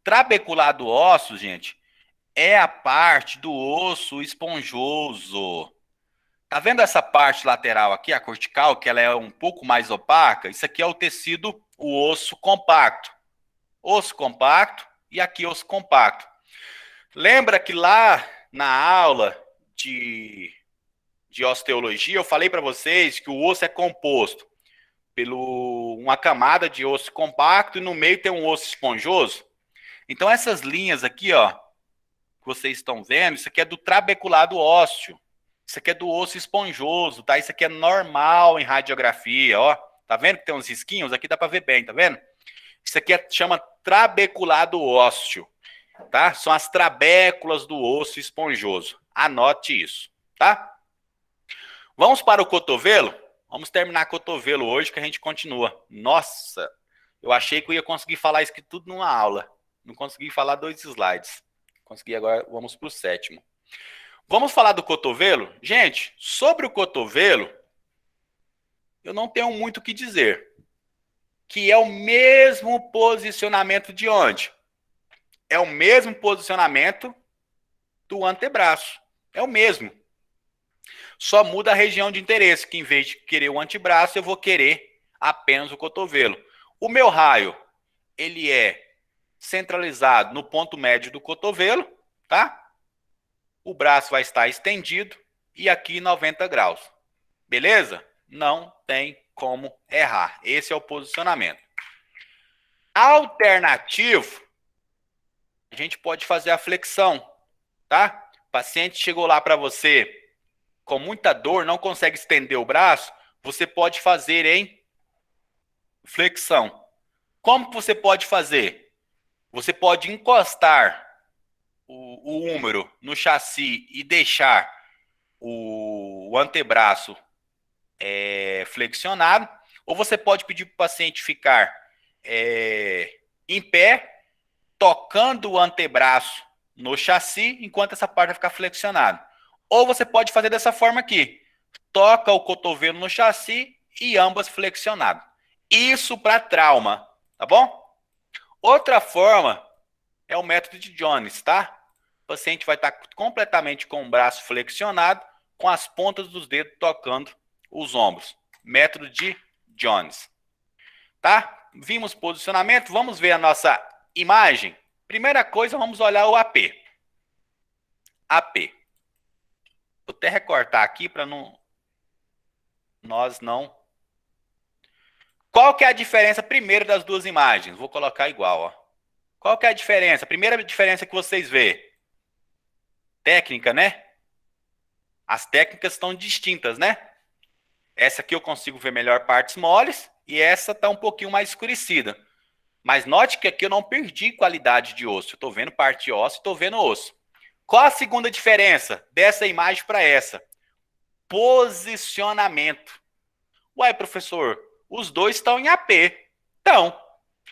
Trabeculado ósseo, gente, é a parte do osso esponjoso. Tá vendo essa parte lateral aqui, a cortical, que ela é um pouco mais opaca? Isso aqui é o tecido, o osso compacto. Osso compacto e aqui osso compacto. Lembra que lá na aula de osteologia eu falei para vocês que o osso é composto pelo uma camada de osso compacto e no meio tem um osso esponjoso? Então essas linhas aqui, ó, que vocês estão vendo, isso aqui é do trabeculado ósseo. Isso aqui é do osso esponjoso, tá? Isso aqui é normal em radiografia, ó. Tá vendo que tem uns risquinhos? Aqui dá para ver bem, tá vendo? Isso aqui chama trabeculado ósseo, tá? São as trabéculas do osso esponjoso. Anote isso, tá? Vamos para o cotovelo? Vamos terminar cotovelo hoje que a gente continua. Nossa, eu achei que eu ia conseguir falar isso aqui tudo numa aula. Não consegui falar 2 slides. Consegui agora, vamos para o 7º. Vamos falar do cotovelo? Gente, sobre o cotovelo, eu não tenho muito o que dizer. Que é o mesmo posicionamento de onde? É o mesmo posicionamento do antebraço. É o mesmo. Só muda a região de interesse, que em vez de querer o antebraço, eu vou querer apenas o cotovelo. O meu raio, ele é centralizado no ponto médio do cotovelo, tá? O braço vai estar estendido e aqui 90 graus. Beleza? Não tem como errar. Esse é o posicionamento. Alternativo, a gente pode fazer a flexão, tá? O paciente chegou lá para você com muita dor, não consegue estender o braço, você pode fazer em flexão. Como que você pode fazer? Você pode encostar o húmero no chassi e deixar o antebraço flexionado, Ou você pode pedir para o paciente ficar em pé, tocando o antebraço no chassi, enquanto essa parte vai ficar flexionada. Ou você pode fazer dessa forma aqui. Toca o cotovelo no chassi e ambas flexionadas. Isso para trauma, tá bom? Outra forma é o método de Jones, tá? O paciente vai estar completamente com o braço flexionado, com as pontas dos dedos tocando os ombros. Método de Jones. Tá? Vimos posicionamento, vamos ver a nossa imagem. Primeira coisa, vamos olhar o AP. AP. Vou até recortar aqui para nós não... Qual que é a diferença primeiro das duas imagens? Vou colocar igual, ó. Qual que é a diferença? A primeira diferença que vocês vê. Técnica, né? As técnicas estão distintas, né? Essa aqui eu consigo ver melhor partes moles e essa está um pouquinho mais escurecida. Mas note que aqui eu não perdi qualidade de osso. Eu estou vendo parte de osso e estou vendo osso. Qual a segunda diferença dessa imagem para essa? Posicionamento. Uai, professor, os dois estão em AP. Então,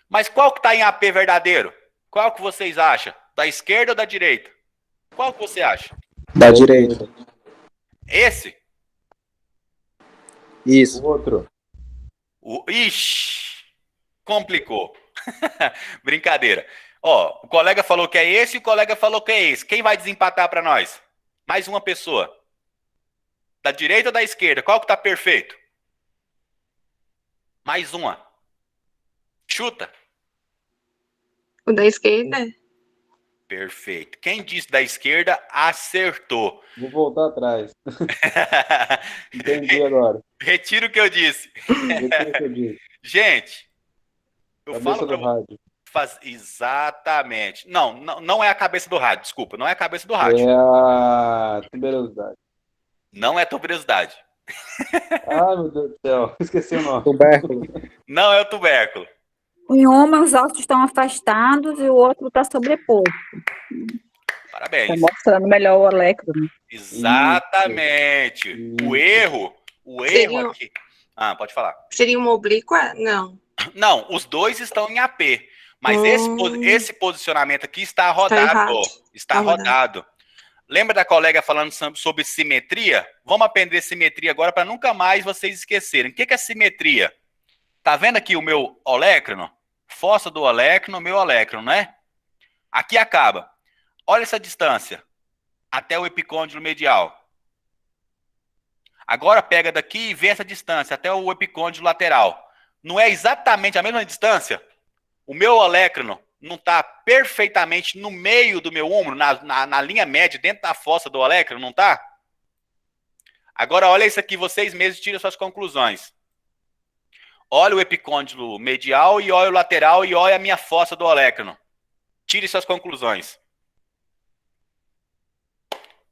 mas qual que está em AP verdadeiro? Qual que vocês acham? Da esquerda ou da direita? Qual que você acha? Da direita. Esse? Isso. O outro. Ixi, complicou. Brincadeira. Ó, o colega falou que é esse e o colega falou que é esse. Quem vai desempatar para nós? Mais uma pessoa. Da direita ou da esquerda? Qual que tá perfeito? Mais uma. Chuta. O da esquerda? Perfeito. Quem disse da esquerda, acertou. Vou voltar atrás. Entendi agora. Retiro o que eu disse. Retiro o que eu disse. Gente, eu Cabeça falo do para rádio. Exatamente. Não é a cabeça do rádio, desculpa. Não é a cabeça do rádio. É a tuberosidade. Não é tuberosidade. Ah, meu Deus do céu. Esqueci o nome. Tubérculo. Não é o tubérculo. Em uma, os ossos estão afastados e o outro está sobreposto. Está Parabéns. mostrando melhor o olectro. Exatamente. Isso. O erro aqui. Ah, pode falar. Seria uma oblíqua? Não. Não, os dois estão em AP. Mas esse posicionamento aqui está rodado. errado. Está rodado. Lembra da colega falando sobre simetria? Vamos aprender simetria agora para nunca mais vocês esquecerem. O que é simetria? Tá vendo aqui o meu olécrono? Fossa do olécrono, meu olécrono, né? Aqui acaba. Olha essa distância. Até o epicôndilo medial. Agora pega daqui e vê essa distância até o epicôndilo lateral. Não é exatamente a mesma distância? O meu olécrono não está perfeitamente no meio do meu ombro, na linha média, dentro da fossa do olécrono, não está? Agora olha isso aqui, vocês mesmos tiram suas conclusões. Olha o epicôndilo medial e olha o lateral e olha a minha fossa do olécrono. Tire suas conclusões.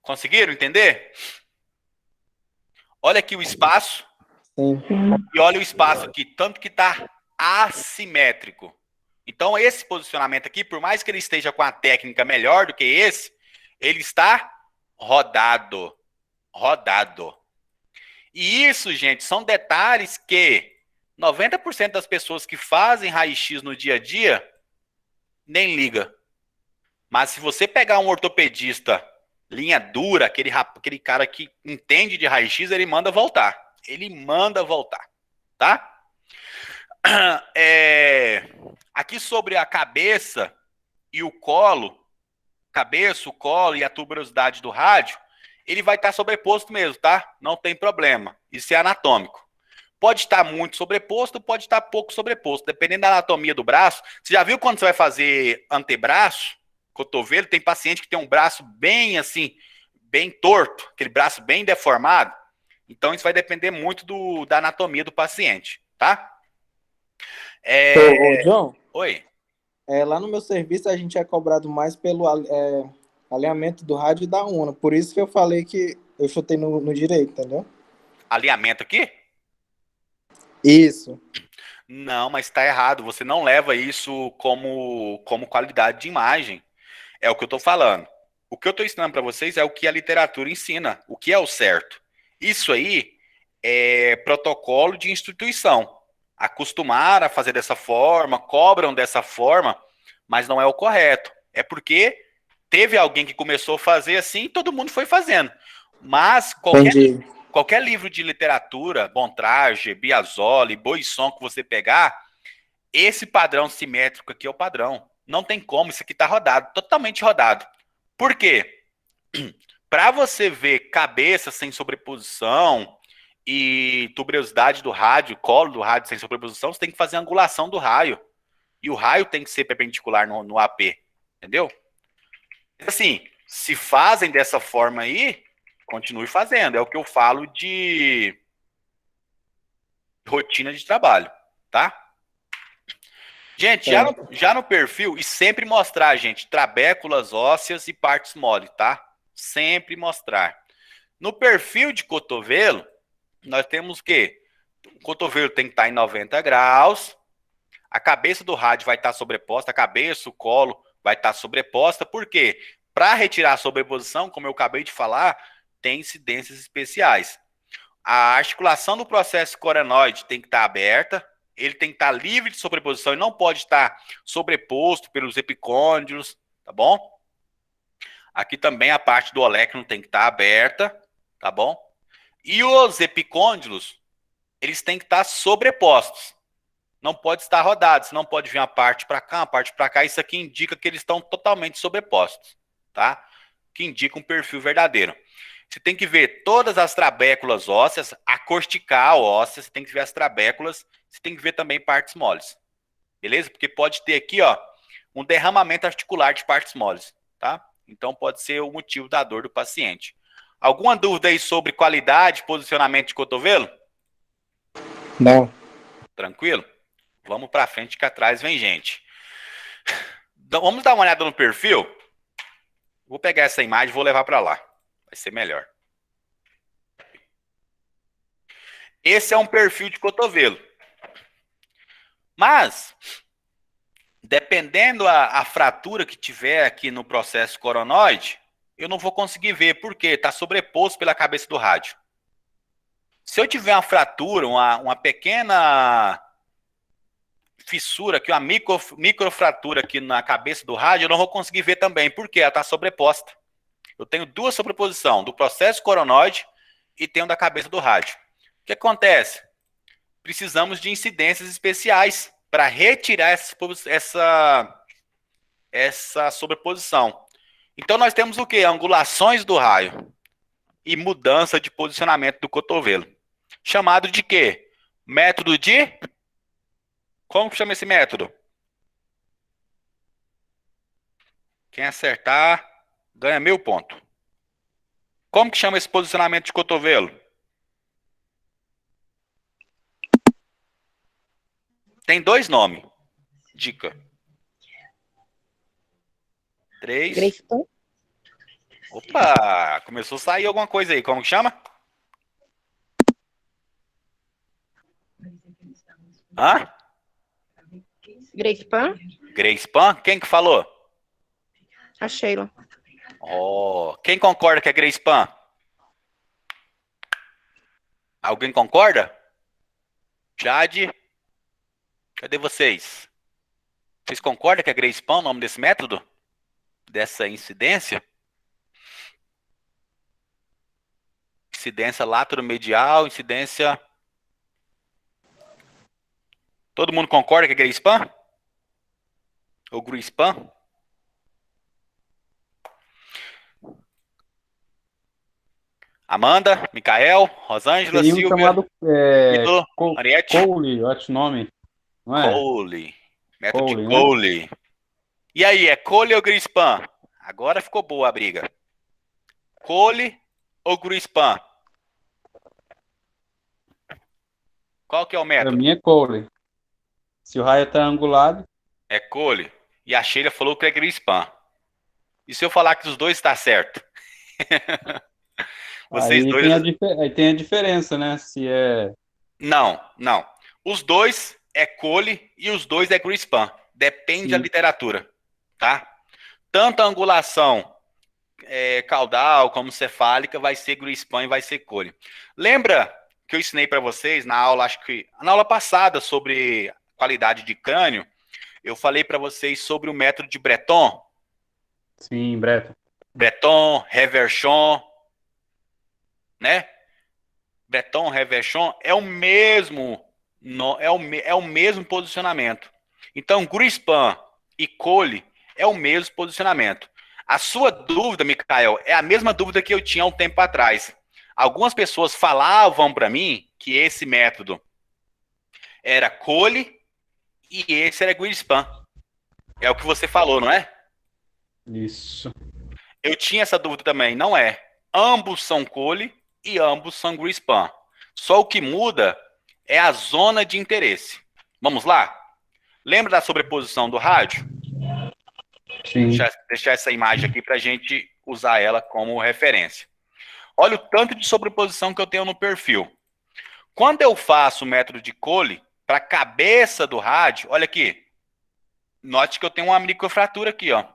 Conseguiram entender? Olha aqui o espaço. Sim. E olha o espaço aqui, tanto que está assimétrico. Então, esse posicionamento aqui, por mais que ele esteja com a técnica melhor do que esse, ele está rodado. Rodado. E isso, gente, são detalhes que 90% das pessoas que fazem raio-x no dia a dia nem liga. Mas se você pegar um ortopedista linha dura, aquele cara que entende de raio-x, ele manda voltar. Ele manda voltar, tá? Aqui sobre a cabeça e o colo, o colo e a tuberosidade do rádio, ele vai estar sobreposto mesmo, tá? Não tem problema. Isso é anatômico. Pode estar muito sobreposto, pode estar pouco sobreposto, dependendo da anatomia do braço. Você já viu quando você vai fazer antebraço, cotovelo, tem paciente que tem um braço bem assim, bem torto, aquele braço bem deformado? Então isso vai depender muito da anatomia do paciente, tá? Ô, John, Oi. lá no meu serviço a gente é cobrado mais pelo alinhamento do rádio e da UNA. Por isso que eu falei que eu chutei no direito, entendeu? Alinhamento aqui? Isso. Não, mas está errado. Você não leva isso como qualidade de imagem. É o que eu estou falando. O que eu estou ensinando para vocês é o que a literatura ensina, o que é o certo. Isso aí é protocolo de instituição. acostumaram a fazer dessa forma, cobram dessa forma, mas não é o correto. É porque teve alguém que começou a fazer assim e todo mundo foi fazendo. Mas Entendi. qualquer livro de literatura, Bontrager, Biasoli, Boisson que você pegar, esse padrão simétrico aqui é o padrão. Não tem como, isso aqui está rodado, totalmente rodado. Por quê? Para você ver cabeça sem sobreposição e tuberosidade do rádio, colo do rádio sem sobreposição, você tem que fazer a angulação do raio. E o raio tem que ser perpendicular no AP, entendeu? Assim, se fazem dessa forma aí, continue fazendo. É o que eu falo de rotina de trabalho, tá? Gente, já no perfil, e sempre mostrar, gente, trabéculas ósseas e partes mole, tá? Sempre mostrar. No perfil de cotovelo, nós temos o quê? O cotovelo tem que estar em 90 graus, a cabeça do rádio vai estar sobreposta, a cabeça, o colo vai estar sobreposta, por quê? Para retirar a sobreposição, como eu acabei de falar, tem incidências especiais. A articulação do processo corenoide tem que estar aberta, ele tem que estar livre de sobreposição e não pode estar sobreposto pelos epicôndilos, tá bom? Aqui também a parte do olecno tem que estar aberta, tá bom? E os epicôndilos, eles têm que estar sobrepostos. Não pode estar rodados, não pode vir uma parte para cá, uma parte para cá. Isso aqui indica que eles estão totalmente sobrepostos, tá? Que indica um perfil verdadeiro. Você tem que ver todas as trabéculas ósseas, a cortical óssea, você tem que ver as trabéculas, você tem que ver também partes moles. Beleza? Porque pode ter aqui, ó, um derramamento articular de partes moles, tá? Então pode ser o motivo da dor do paciente. Alguma dúvida aí sobre qualidade, posicionamento de cotovelo? Não. Tranquilo? Vamos para frente que atrás vem gente. Então, vamos dar uma olhada no perfil? Vou pegar essa imagem e vou levar para lá. Vai ser melhor. Esse é um perfil de cotovelo. Mas, dependendo a fratura que tiver aqui no processo coronoide, eu não vou conseguir ver, porque está sobreposto pela cabeça do rádio. Se eu tiver uma fratura, uma pequena fissura aqui, uma microfratura aqui na cabeça do rádio, eu não vou conseguir ver também, porque ela está sobreposta. Eu tenho duas sobreposições, do processo coronoide e tenho da cabeça do rádio. O que acontece? Precisamos de incidências especiais para retirar essa sobreposição. Então nós temos o quê? Angulações do raio e mudança de posicionamento do cotovelo. Chamado de quê? Método de... Como que chama esse método? Quem acertar ganha 1000 pontos. Como que chama esse posicionamento de cotovelo? Tem 2 nomes. Dica. 3. Greyspan. Opa! Começou a sair alguma coisa aí. Como que chama? Hã? Greyspan. Greyspan? Quem que falou? A Sheila. Oh, quem concorda que é Greyspan? Alguém concorda? Jade? Cadê vocês? Vocês concordam que é Greyspan o nome desse método? Dessa incidência? Incidência lateromedial, incidência... Todo mundo concorda que é Greyspan? Ou Greyspan? Amanda, Micael, Rosângela, Tem um Silvia, chamado Milo, Mariette. Cole, eu acho o nome. Não é? Cole. Método Cole, de né? Cole. E aí, é Cole ou Greyspan? Agora ficou boa a briga. Cole ou Greyspan? Qual que é o Pra método? mim é Cole. Se o raio tá angulado, É Cole. E a Sheila falou que é Greyspan. E se eu falar que os dois está certo? Vocês aí dois... aí tem a diferença, né? Se é... Não, não. Os dois é Cole e os dois é Greyspan. Depende da Sim. literatura, tá? Tanto a angulação caudal como cefálica vai ser Greyspan e vai ser Cole. Lembra que eu ensinei para vocês na aula, acho que na aula passada sobre qualidade de crânio, eu falei para vocês sobre o método de Breton. Sim, Breton. Breton, Reverchon, né? Breton, Reverchon é o mesmo, é o mesmo posicionamento. Então, Greenspan e Cole é o mesmo posicionamento. A sua dúvida, Mikael, é a mesma dúvida que eu tinha há um tempo atrás. Algumas pessoas falavam para mim que esse método era Cole e esse era Greenspan. É o que você falou, não é? Isso. Eu tinha essa dúvida também, não é? Ambos são Cole e ambos são Greenspan. Só o que muda é a zona de interesse. Vamos lá? Lembra da sobreposição do rádio? Sim. Deixar essa imagem aqui para a gente usar ela como referência. Olha o tanto de sobreposição que eu tenho no perfil. Quando eu faço o método de Cole para a cabeça do rádio, olha aqui. Note que eu tenho uma microfratura aqui, ó.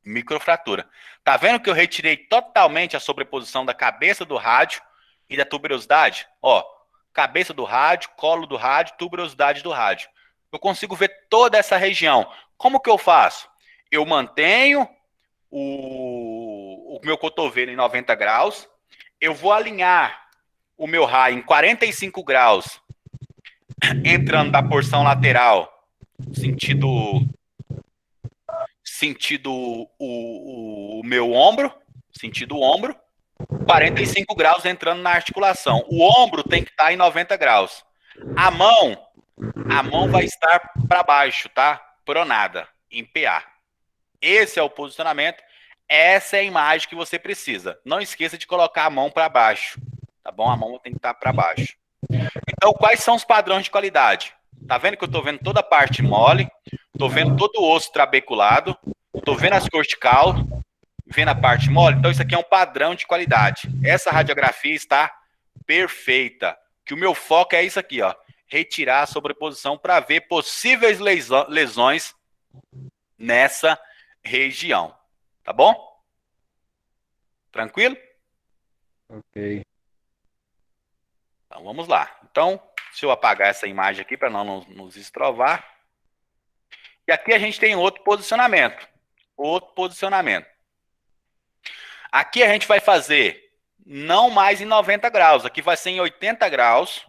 Microfratura. Tá vendo que eu retirei totalmente a sobreposição da cabeça do rádio e da tuberosidade? Ó, cabeça do rádio, colo do rádio, tuberosidade do rádio. Eu consigo ver toda essa região. Como que eu faço? Eu mantenho o meu cotovelo em 90 graus, eu vou alinhar o meu raio em 45 graus, entrando da porção lateral, sentido o meu ombro, sentido o ombro, 45 graus entrando na articulação. O ombro tem que estar em 90 graus. A mão vai estar para baixo, tá? Pronada, em PA. Esse é o posicionamento, essa é a imagem que você precisa. Não esqueça de colocar a mão para baixo, tá bom? A mão tem que estar para baixo. Então, quais são os padrões de qualidade? Tá vendo que eu tô vendo toda a parte mole, tô vendo todo o osso trabeculado, tô vendo as cortical, vendo a parte mole. Então, isso aqui é um padrão de qualidade. Essa radiografia está perfeita. Que o meu foco é isso aqui, ó. Retirar a sobreposição para ver possíveis lesões nessa região. Tá bom? Tranquilo? Ok. Então, vamos lá. Então, se eu apagar essa imagem aqui para não nos estrovar. E aqui a gente tem outro posicionamento. Outro posicionamento. Aqui a gente vai fazer não mais em 90 graus. Aqui vai ser em 80 graus.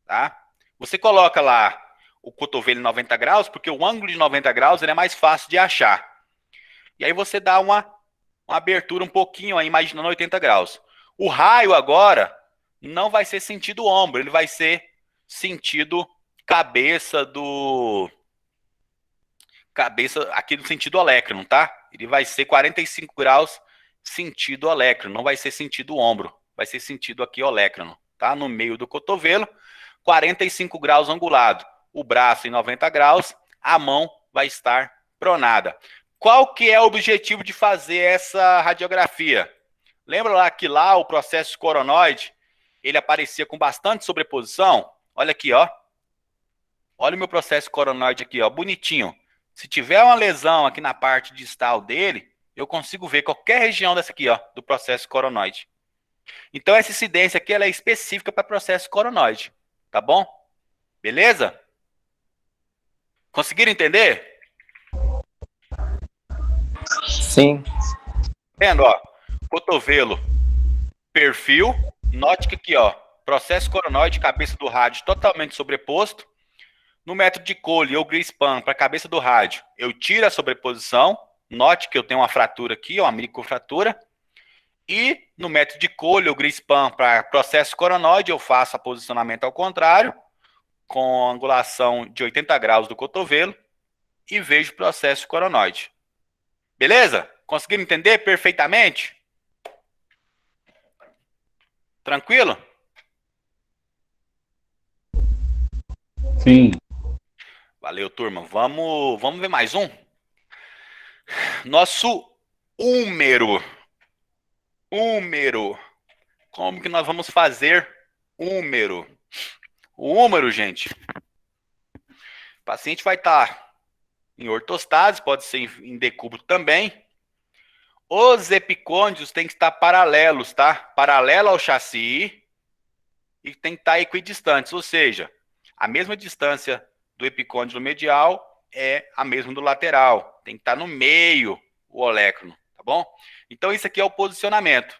Tá? Você coloca lá o cotovelo em 90 graus, porque o ângulo de 90 graus ele é mais fácil de achar. E aí você dá uma abertura um pouquinho, aí, imaginando 80 graus. O raio agora não vai ser sentido ombro, ele vai ser sentido cabeça aqui no sentido olécrino, tá? Ele vai ser 45 graus sentido olécrino, não vai ser sentido ombro, vai ser sentido aqui olécrino, tá? No meio do cotovelo, 45 graus angulado. O braço em 90 graus, a mão vai estar pronada. Qual que é o objetivo de fazer essa radiografia? Lembra lá que lá o processo coronoide, ele aparecia com bastante sobreposição? Olha aqui, ó. Olha o meu processo coronoide aqui, ó, bonitinho. Se tiver uma lesão aqui na parte distal dele, eu consigo ver qualquer região dessa aqui, ó, do processo coronoide. Então essa incidência aqui ela é específica para processo coronoide, tá bom? Beleza? Conseguiram entender? Sim. Vendo, ó, cotovelo, perfil, note que aqui, ó, processo coronoide, cabeça do rádio totalmente sobreposto. No método de Cole ou Greenspan para a cabeça do rádio, eu tiro a sobreposição, note que eu tenho uma fratura aqui, ó, uma microfratura. E no método de Cole ou Greenspan para processo coronoide, eu faço a posicionamento ao contrário, com angulação de 80 graus do cotovelo, e vejo o processo coronoide. Beleza? Conseguiram entender perfeitamente? Tranquilo? Sim. Valeu, turma. Vamos ver mais um? Nosso húmero. Húmero. Como que nós vamos fazer húmero? O húmero, gente, o paciente vai estar em ortostase, pode ser em decúbito também. Os epicôndios têm que estar paralelos, tá? Paralelo ao chassi. e tem que estar equidistantes, ou seja, a mesma distância do epicôndilo medial é a mesma do lateral. Tem que estar no meio o olecno, tá bom? Então, isso aqui é o posicionamento.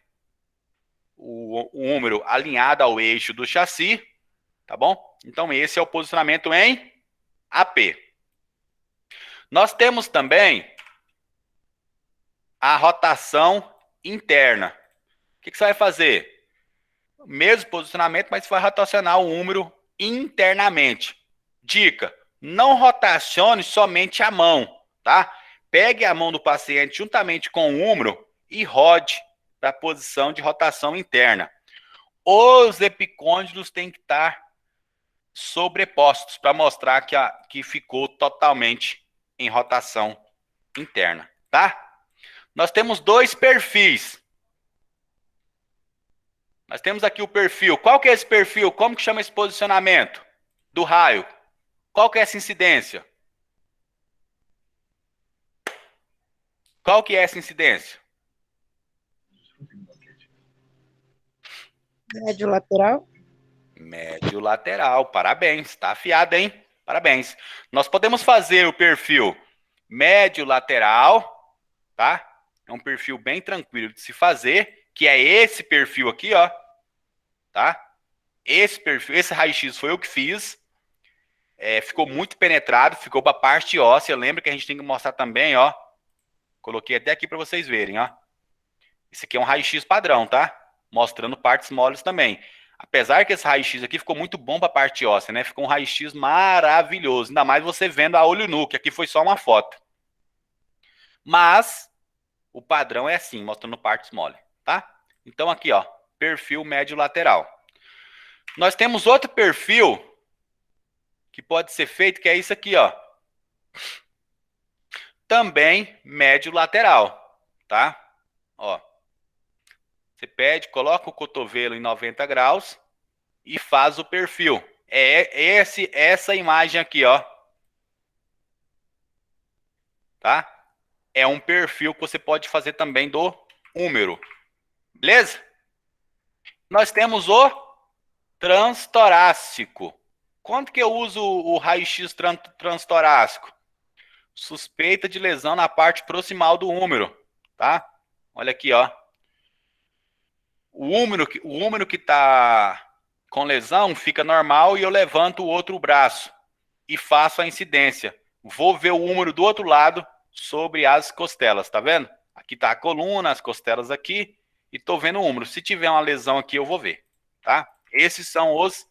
O húmero alinhado ao eixo do chassi, tá bom? Então, esse é o posicionamento em AP. Nós temos também a rotação interna. O que você vai fazer? Mesmo posicionamento, mas você vai rotacionar o húmero internamente. Dica: não rotacione somente a mão, tá? Pegue a mão do paciente juntamente com o húmero e rode para a posição de rotação interna. Os epicôndilos têm que estar sobrepostos para mostrar que ficou totalmente em rotação interna, tá? Nós temos dois perfis. Nós temos aqui o perfil. Qual que é esse perfil? Como que chama esse posicionamento do raio? Qual que é essa incidência? Qual que é essa incidência? Médio lateral. Médio lateral. Parabéns. Tá afiado, hein? Parabéns. Nós podemos fazer o perfil médio lateral, tá? É um perfil bem tranquilo de se fazer, que é esse perfil aqui, ó. Tá? Esse perfil, esse raio-x foi eu que fiz. Ficou muito penetrado, ficou para a parte óssea. Lembra que a gente tem que mostrar também, ó. Coloquei até aqui para vocês verem, ó. Esse aqui é um raio-x padrão, tá? Mostrando partes moles também. Apesar que esse raio-x aqui ficou muito bom para a parte óssea, né? Ficou um raio-x maravilhoso. Ainda mais você vendo a olho nu, que aqui foi só uma foto. Mas o padrão é assim, mostrando partes mole, tá? Então aqui, ó, perfil médio lateral. Nós temos outro perfil que pode ser feito, que é isso aqui, ó. Também médio lateral, tá? Ó. Você pede, coloca o cotovelo em 90 graus e faz o perfil. É essa imagem aqui, ó. Tá? É um perfil que você pode fazer também do húmero. Beleza? Nós temos o transtorácico. Quando que eu uso o raio-x transtorácico? Suspeita de lesão na parte proximal do húmero, tá? Olha aqui, ó. O húmero que está com lesão fica normal e eu levanto o outro braço e faço a incidência. Vou ver o húmero do outro lado sobre as costelas, tá vendo? Aqui tá a coluna, as costelas aqui e tô vendo o húmero. Se tiver uma lesão aqui, eu vou ver, tá? Esses são os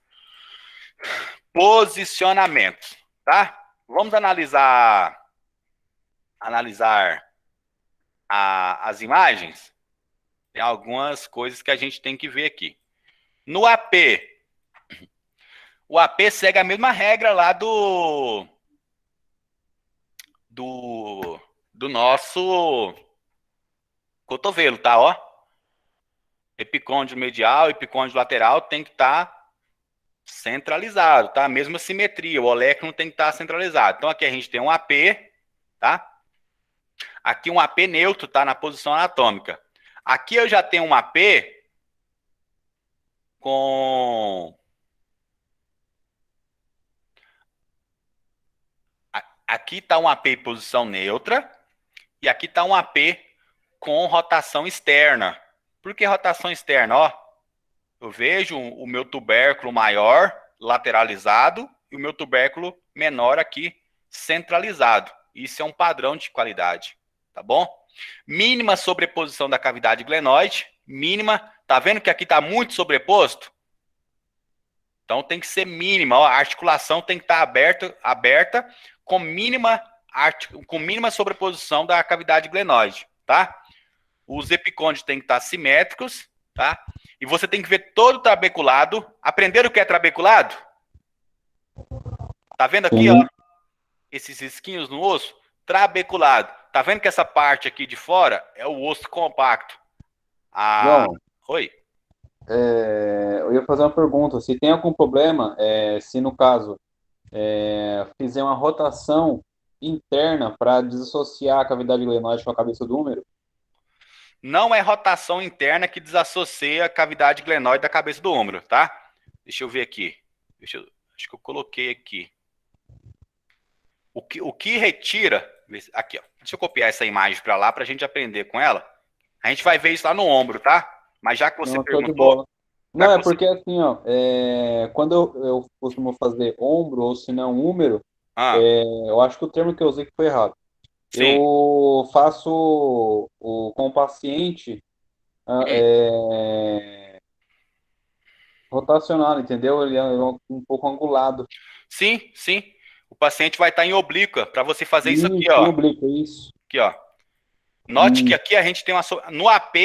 posicionamentos, tá? Vamos analisar as imagens. Tem algumas coisas que a gente tem que ver aqui. No AP, o AP segue a mesma regra lá do nosso cotovelo, tá? Ó, epicôndilo medial, epicôndilo lateral tem que estar centralizado, tá? Mesma simetria, o olecno tem que estar centralizado. Então aqui a gente tem um AP, tá? Aqui um AP neutro, tá? Na posição anatômica. Aqui eu já tenho um AP com... Aqui está um AP em posição neutra e aqui está um AP com rotação externa. Por que rotação externa? Ó, eu vejo o meu tubérculo maior lateralizado e o meu tubérculo menor aqui centralizado. Isso é um padrão de qualidade, tá bom? Mínima sobreposição da cavidade glenoide, mínima. Tá vendo que aqui está muito sobreposto? Então tem que ser mínima. Ó, a articulação tem que estar aberta com mínima sobreposição da cavidade glenoide, tá? Os epicôndilos têm que estar simétricos, tá? E você tem que ver todo o trabeculado. Aprenderam o que é trabeculado? Tá vendo aqui, ó? Esses risquinhos no osso? Trabeculado. Tá vendo que essa parte aqui de fora é o osso compacto? João, Oi. Eu ia fazer uma pergunta. Se tem algum problema, se no caso fizer uma rotação interna para desassociar a cavidade glenoide com a cabeça do húmero? Não é rotação interna que desassocia a cavidade glenoide da cabeça do húmero, tá? Deixa eu ver aqui. Acho que eu coloquei aqui. O que retira... Aqui, ó. Deixa eu copiar essa imagem para lá para a gente aprender com ela. A gente vai ver isso lá no ombro, tá? Mas já que você Não, show de perguntou... bola. Não, é porque assim, ó, quando eu costumo fazer ombro ou se não húmero, Ah, eu acho que o termo que eu usei que foi errado. sim. Eu faço com o paciente rotacionado, entendeu? Ele é um pouco angulado. Sim, sim. O paciente vai estar em oblíqua para você fazer isso aqui, Isso, em ó. oblíquo, isso. Aqui, ó. Note que Isso. aqui a gente tem uma... No AP,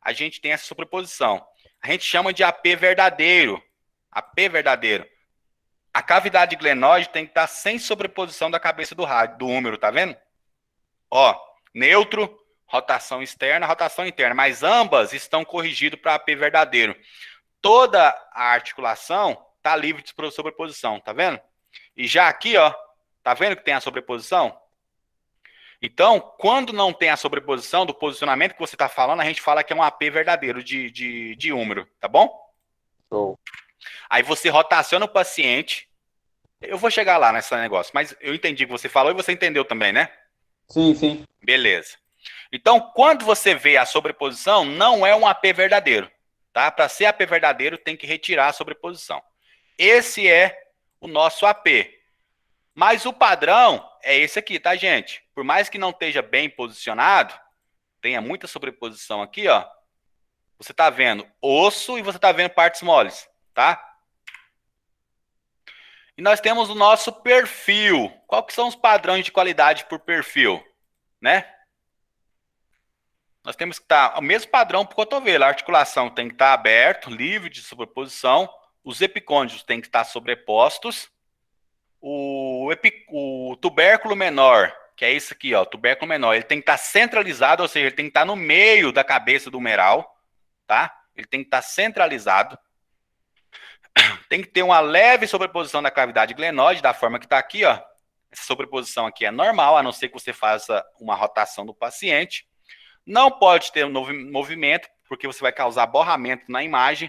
a gente tem essa sobreposição. A gente chama de AP verdadeiro. AP verdadeiro. A cavidade glenoide tem que estar sem sobreposição da cabeça do húmero, tá vendo? Ó, neutro, rotação externa, rotação interna. Mas ambas estão corrigidas para AP verdadeiro. Toda a articulação tá livre de sobreposição, tá vendo? E já aqui, ó, tá vendo que tem a sobreposição? Então, quando não tem a sobreposição do posicionamento que você está falando, a gente fala que é um AP verdadeiro de húmero, tá bom? Show. Aí você rotaciona o paciente. Eu vou chegar lá nesse negócio, mas eu entendi o que você falou e você entendeu também, né? Sim, sim. Beleza. Então, quando você vê a sobreposição, não é um AP verdadeiro, tá? Para ser AP verdadeiro, tem que retirar a sobreposição. Esse é o nosso AP. Mas o padrão é esse aqui, tá, gente? Por mais que não esteja bem posicionado, tenha muita sobreposição aqui, ó. Você tá vendo osso e você tá vendo partes moles, tá? E nós temos o nosso perfil. Qual que são os padrões de qualidade por perfil, né? Nós temos que estar o mesmo padrão para o cotovelo. A articulação tem que estar aberto, livre de sobreposição. Os epicôndios têm que estar sobrepostos. O tubérculo menor, que é isso aqui, ó, tubérculo menor, ele tem que estar centralizado, ou seja, ele tem que estar no meio da cabeça do humeral, tá? Ele tem que estar centralizado. Tem que ter uma leve sobreposição da cavidade glenoide, da forma que está aqui, ó. Essa sobreposição aqui é normal, a não ser que você faça uma rotação do paciente. Não pode ter um movimento, porque você vai causar borramento na imagem.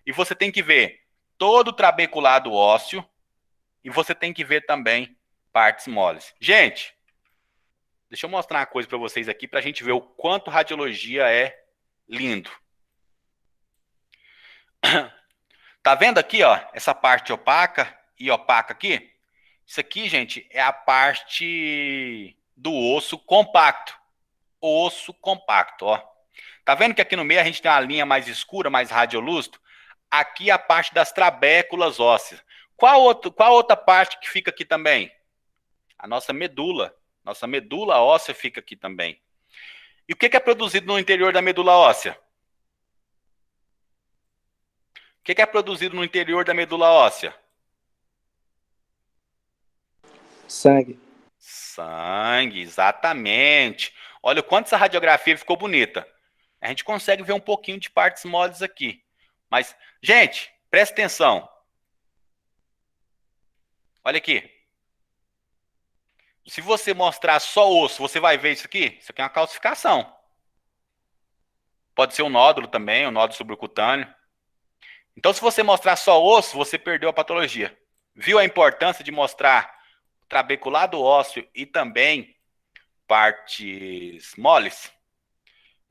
E você tem que ver todo o trabeculado ósseo. E você tem que ver também partes moles. Gente, deixa eu mostrar uma coisa para vocês aqui, para a gente ver o quanto radiologia é lindo. Tá vendo aqui, ó, essa parte opaca e opaca aqui? Isso aqui, gente, é a parte do osso compacto. Osso compacto, ó. Tá vendo que aqui no meio a gente tem uma linha mais escura, mais radiolúcido? Aqui é a parte das trabéculas ósseas. Qual outra parte que fica aqui também? A nossa medula. Nossa medula óssea fica aqui também. E o que é produzido no interior da medula óssea? O que é produzido no interior da medula óssea? Sangue. Sangue, exatamente. Olha o quanto essa radiografia ficou bonita. A gente consegue ver um pouquinho de partes moles aqui. Mas, gente, presta atenção. Olha aqui. Se você mostrar só osso, você vai ver isso aqui? Isso aqui é uma calcificação. Pode ser um nódulo também, um nódulo subcutâneo. Então, se você mostrar só osso, você perdeu a patologia. Viu a importância de mostrar trabeculado ósseo e também partes moles?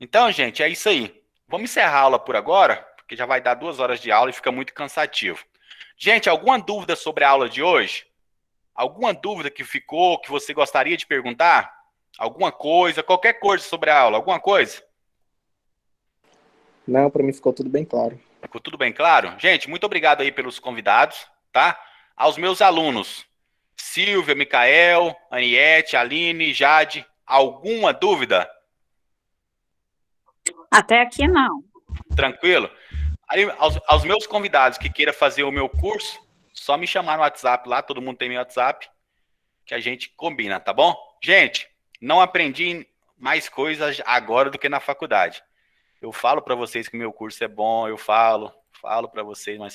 Então, gente, é isso aí. Vamos encerrar a aula por agora, porque já vai dar 2 horas de aula e fica muito cansativo. Gente, alguma dúvida sobre a aula de hoje? Alguma dúvida que ficou, que você gostaria de perguntar? Alguma coisa, qualquer coisa sobre a aula, alguma coisa? Não, para mim ficou tudo bem claro. Ficou tudo bem claro? Gente, muito obrigado aí pelos convidados, tá? Aos meus alunos, Silvia, Micael, Aniette, Aline, Jade, alguma dúvida? Até aqui não. Tranquilo? Aí, aos meus convidados que queiram fazer o meu curso, só me chamar no WhatsApp lá, todo mundo tem meu WhatsApp, que a gente combina, tá bom? Gente, não aprendi mais coisas agora do que na faculdade. Eu falo para vocês que meu curso é bom, eu falo para vocês, mas